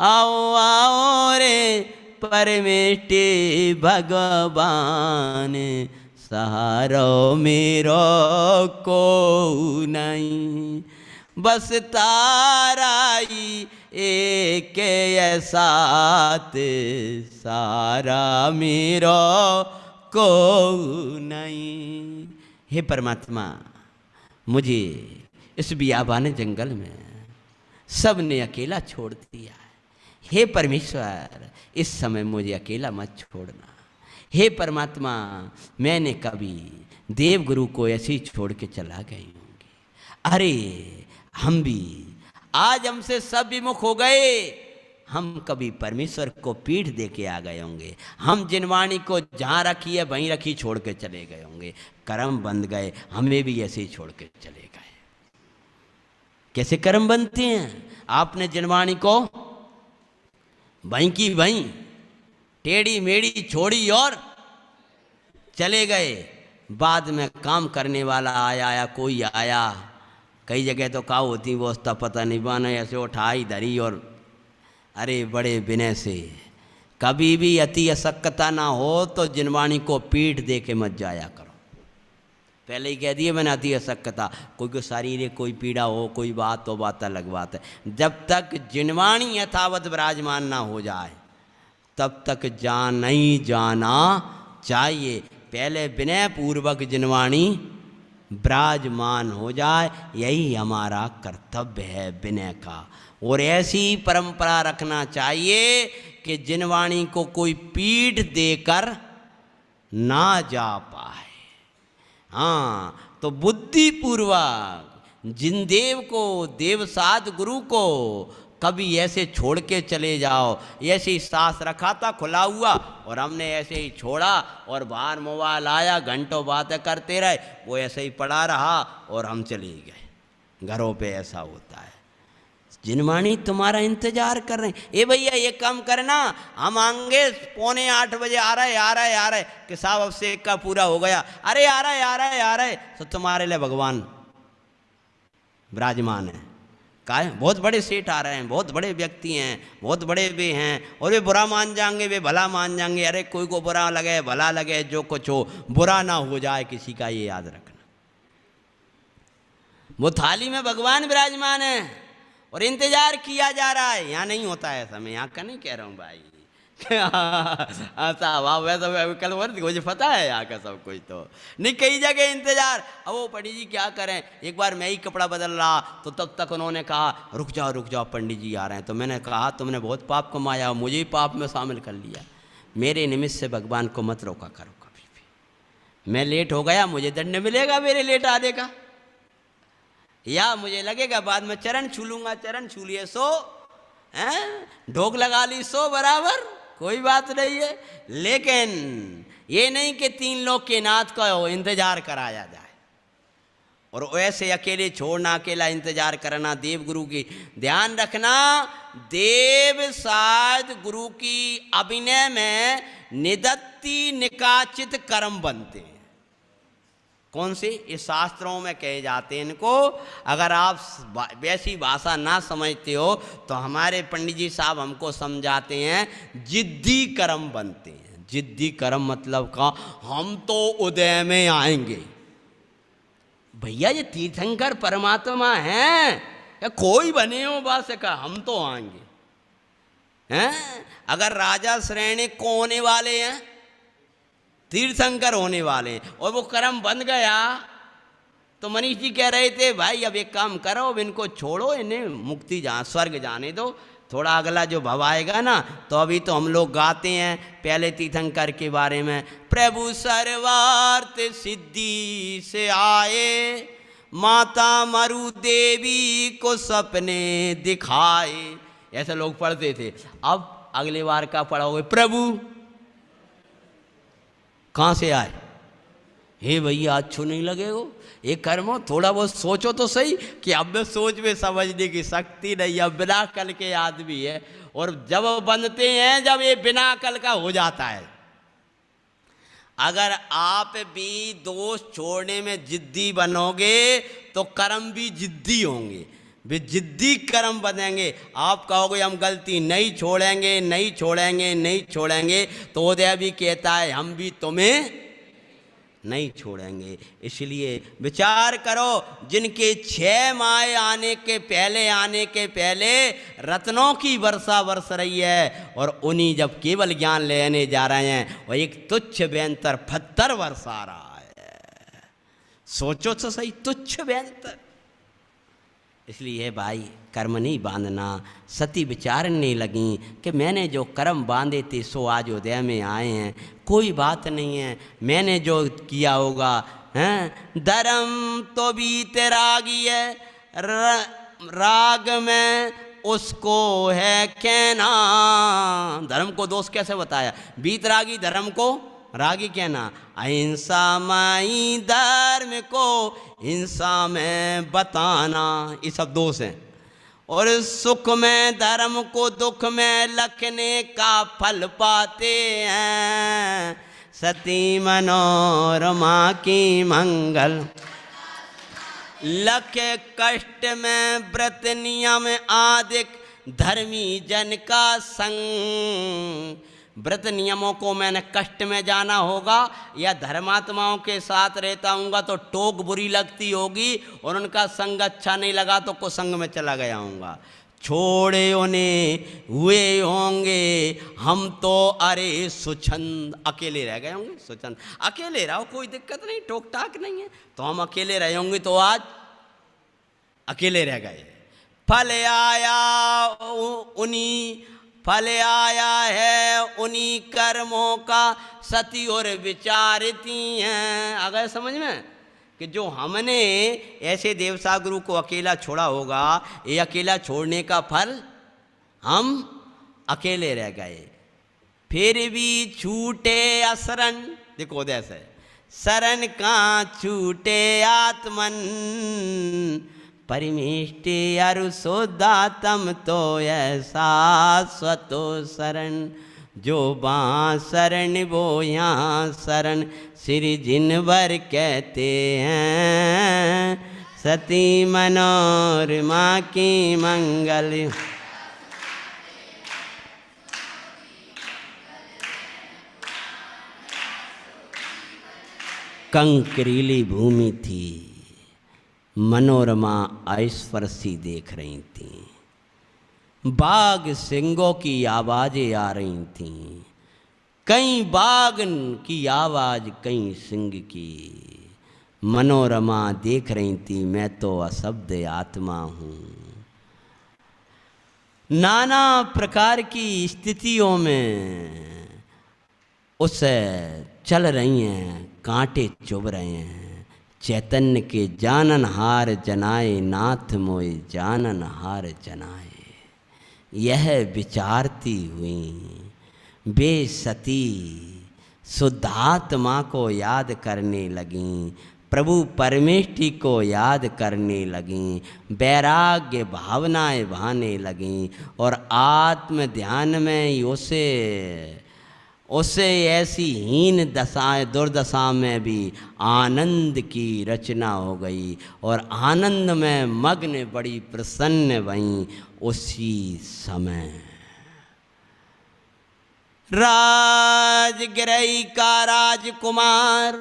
आओ आओ रे परमेष्टि भगवान, सहारो मेरो को नहीं, बस ताराई एक साथ, सारा मेरो को नहीं। हे परमात्मा, मुझे इस बियाबान जंगल में सब ने अकेला छोड़ दिया है। हे परमेश्वर, इस समय मुझे अकेला मत छोड़ना। हे परमात्मा, मैंने कभी देवगुरु को ऐसे ही छोड़ के चला गई होंगी। अरे हम भी आज हमसे सब विमुख हो गए, हम कभी परमेश्वर को पीठ दे के आ गए होंगे, हम जिनवाणी को जहाँ रखी है वहीं रखी छोड़ के चले गए होंगे, कर्म बंध गए, हमें भी ऐसे ही छोड़ के चले गए। कैसे कर्म बनते हैं? आपने जिनवाणी को वहीं की वहीं टेढ़ी मेढ़ी छोड़ी और चले गए। बाद में काम करने वाला आया या कोई आया, कई जगह तो क्या होती वो उसका पता नहीं, बना ऐसे उठाई धरी और अरे बड़े विनय से। कभी भी अति असक्तता ना हो तो जिनवाणी को पीठ दे के मत जाया करो। पहले ही कह दिए मैंने, अति असक्तता, कोई शारीरिक कोई पीड़ा हो, कोई बात तो बात अलग बात है। जब तक जिनवाणी यथावत विराजमान ना हो जाए तब तक नहीं जाना चाहिए। पहले विनय पूर्वक जिनवाणी विराजमान हो जाए, यही हमारा कर्तव्य है विनय का। और ऐसी परंपरा रखना चाहिए कि जिनवाणी को कोई पीठ देकर ना जा पाए। हाँ, तो बुद्धिपूर्वक जिनदेव को, देवसाद गुरु को कभी ऐसे छोड़ के चले जाओ। ऐसे ही सांस रखा था खुला हुआ और हमने ऐसे ही छोड़ा और बाहर मोबाइल आया, घंटों बातें करते रहे, वो ऐसे ही पड़ा रहा और हम चले गए। घरों पे ऐसा होता है। जिनवाणी तुम्हारा इंतजार कर रहे हैं, ए भैया ये काम करना, हम आएंगे 7:45 बजे, आ रहे कि साहब अब से का पूरा हो गया, अरे आ रहा है। तो तुम्हारे लिए भगवान विराजमान है। का है? बहुत बड़े सेठ आ रहे हैं, बहुत बड़े व्यक्ति हैं, बहुत बड़े वे हैं, और वे बुरा मान जाएंगे, वे भला मान जाएंगे। अरे कोई को बुरा लगे भला लगे, जो कुछ हो बुरा ना हो जाए किसी का, ये याद रखना। वो थाली में भगवान विराजमान है और इंतजार किया जा रहा है। यहाँ नहीं होता है ऐसा, मैं यहाँ का नहीं कह रहा हूँ भाई। अच्छा वाह, वैसा कल मुझे पता है यहाँ का सब कुछ, तो नहीं कई जगह इंतजार। अब वो पंडित जी क्या करें, एक बार मैं ही कपड़ा बदल रहा तो तब तक उन्होंने कहा रुक जाओ पंडित जी आ रहे हैं। तो मैंने कहा तुमने बहुत पाप कमाया, मुझे ही पाप में शामिल कर लिया। मेरे निमित्त से भगवान को मत रोका करो कभी भी। मैं लेट हो गया, मुझे दंड मिलेगा मेरे लेट आने का, या मुझे लगेगा बाद में चरण छू लूंगा, चरण छू लिए सो ढोक लगा ली सो बराबर, कोई बात नहीं है। लेकिन ये नहीं कि 3 लोग के नाथ का इंतजार कराया जाए और वैसे अकेले छोड़ना, अकेला इंतजार करना। देव गुरु की ध्यान रखना, देव साध गुरु की अभिनय में निदत्ति निकाचित कर्म बनते हैं। कौन से? इस शास्त्रों में कहे जाते हैं इनको। अगर आप वैसी भाषा ना समझते हो तो हमारे पंडित जी साहब हमको समझाते हैं, जिद्दी कर्म बनते हैं। जिद्दी कर्म मतलब का, हम तो उदय में आएंगे। भैया ये तीर्थंकर परमात्मा हैं या कोई बने हो बस का, हम तो आएंगे हैं। अगर राजा श्रेणी को होने वाले हैं, तीर्थंकर होने वाले हैं, और वो कर्म बन गया, तो मनीष जी कह रहे थे भाई अब एक काम करो, अब इनको छोड़ो, इन्हें मुक्ति स्वर्ग जाने दो, थोड़ा अगला जो भव आएगा ना। तो अभी तो हम लोग गाते हैं पहले तीर्थंकर के बारे में, प्रभु सर्वार्थ सिद्धि से आए, माता मरु देवी को सपने दिखाए, ऐसे लोग पढ़ते थे। अब अगले बार का पढ़ोगे, प्रभु कहाँ से आए? हे भैया अच्छो नहीं लगेगा ये कर्म, थोड़ा बहुत सोचो तो सही कि अब में सोच में समझने की शक्ति नहीं, अब बिना कल के आदमी है। और जब बनते हैं, जब ये बिना कल का हो जाता है। अगर आप भी दोष छोड़ने में जिद्दी बनोगे तो कर्म भी जिद्दी होंगे, वे जिद्दी कर्म बनेंगे। आप कहोगे हम गलती नहीं छोड़ेंगे, नहीं छोड़ेंगे, नहीं छोड़ेंगे, तो उदय भी कहता है हम भी तुम्हें नहीं छोड़ेंगे। इसलिए विचार करो, जिनके 6 माह आने के पहले रत्नों की वर्षा बरस रही है, और उन्हीं जब केवल ज्ञान लेने जा रहे हैं, और एक तुच्छ बेंतर पत्थर बरसा रहा है। सोचो तो सही, तुच्छ बेंतर। इसलिए भाई कर्म नहीं बांधना। सती विचारने लगी कि मैंने जो कर्म बांधे थे सो आज उदय में आए हैं, कोई बात नहीं है, मैंने जो किया होगा। हैं धर्म तो बीत रागी है, राग में उसको है कहना। धर्म को दोष कैसे बताया? बीतरागी धर्म को रागी कहना। अहिंसा माई धर्म को हिंसा में बताना, ये सब दोष हैं। और सुख में धर्म को दुख में लखने का फल पाते हैं। सती मनोरमा की मंगल लखे कष्ट में व्रत नियम आदिक धर्मी जन का संग। व्रत नियमों को मैंने कष्ट में जाना होगा या धर्मात्माओं के साथ रहता हूँगा तो टोक बुरी लगती होगी और उनका संग अच्छा नहीं लगा तो कुसंग में चला गया हूँगा। छोड़े उन्हें हुए होंगे हम तो अरे सुछंद, अकेले रह गए होंगे। सुछंद अकेले रहो, कोई दिक्कत नहीं, टोक टाक नहीं है, तो हम अकेले रहे होंगे तो आज अकेले रह गए। फल आया है उन्हीं कर्मों का सती और विचारती हैं। आ गए समझ में कि जो हमने ऐसे देवसा गुरु को अकेला छोड़ा होगा, ये अकेला छोड़ने का फल हम अकेले रह गए। फिर भी छूटे असरण, देखो जैसे शरण का छूटे आत्मन परिमिष्टि अरु सोदातम तो ऐसा स्वतो शरण। जो बाँ शरण वो यहाँ शरण श्री जिनवर कहते हैं। सती मनोरमा की मंगल कंकरीली भूमि थी, मनोरमा ऐश्वर्य देख रही थी। बाघ सिंगों की आवाज़ें आ रही थीं, कई बाघ की आवाज़ कई सिंह की। मनोरमा देख रही थी, मैं तो अशब्द आत्मा हूँ। नाना प्रकार की स्थितियों में उसे चल रही हैं, कांटे चुभ रहे हैं। चैतन्य के जाननहार जनाए नाथ मोए जाननहार जनाए। यह विचारती हुई बेसती शुद्धात्मा को याद करने लगीं, प्रभु परमेष्टि को याद करने लगीं, वैराग्य भावनाएं भाने लगीं और आत्म ध्यान में उसे ऐसी हीन दशाएं दुर्दशा में भी आनंद की रचना हो गई और आनंद में मग्न बड़ी प्रसन्न भई। उसी समय राजगिरई का राजकुमार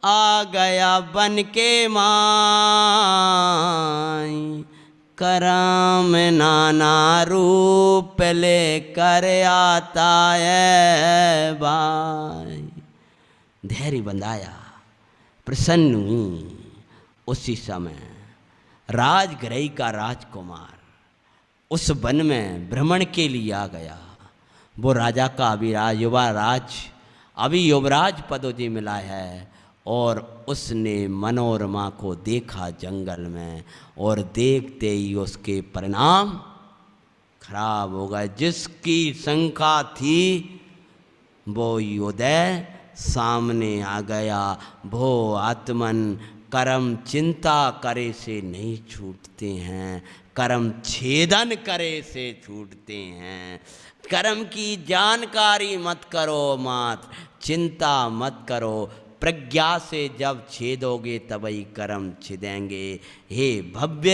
आ गया बन के माई। करम नाना रूप ले कर आता है भाई। धैर्य बंधाया, प्रसन्न हुई। उसी समय राजगिरई का राजकुमार उस वन में भ्रमण के लिए आ गया। वो राजा का अभी युवराज पदोजी मिला है और उसने मनोरमा को देखा जंगल में और देखते ही उसके परिणाम खराब हो गए। जिसकी शंका थी वो उदय सामने आ गया। भो आत्मन कर्म चिंता करे से नहीं छूटते हैं, कर्म छेदन करे से छूटते हैं। कर्म की जानकारी मत करो, मात्र चिंता मत करो। प्रज्ञा से जब छेदोगे तभी कर्म छिदेंगे। हे भव्य,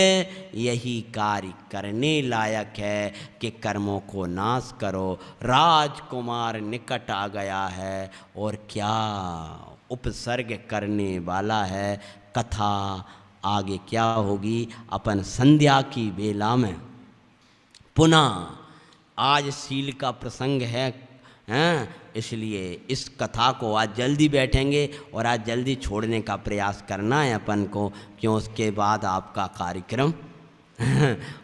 यही कार्य करने लायक है कि कर्मों को नाश करो। राजकुमार निकट आ गया है और क्या उपसर्ग करने वाला है। कथा आगे क्या होगी अपन संध्या की बेला में पुनः। आज शील का प्रसंग है, इसलिए इस कथा को आज जल्दी बैठेंगे और आज जल्दी छोड़ने का प्रयास करना है अपन को, क्यों उसके बाद आपका कार्यक्रम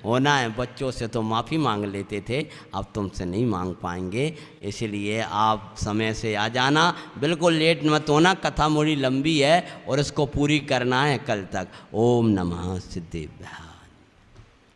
होना है। बच्चों से तो माफ़ी मांग लेते थे, अब तुमसे नहीं मांग पाएंगे, इसलिए आप समय से आ जाना। बिल्कुल लेट मत होना, कथा मोड़ी लंबी है और इसको पूरी करना है कल तक। ओम नमः सिद्धेभ्यः।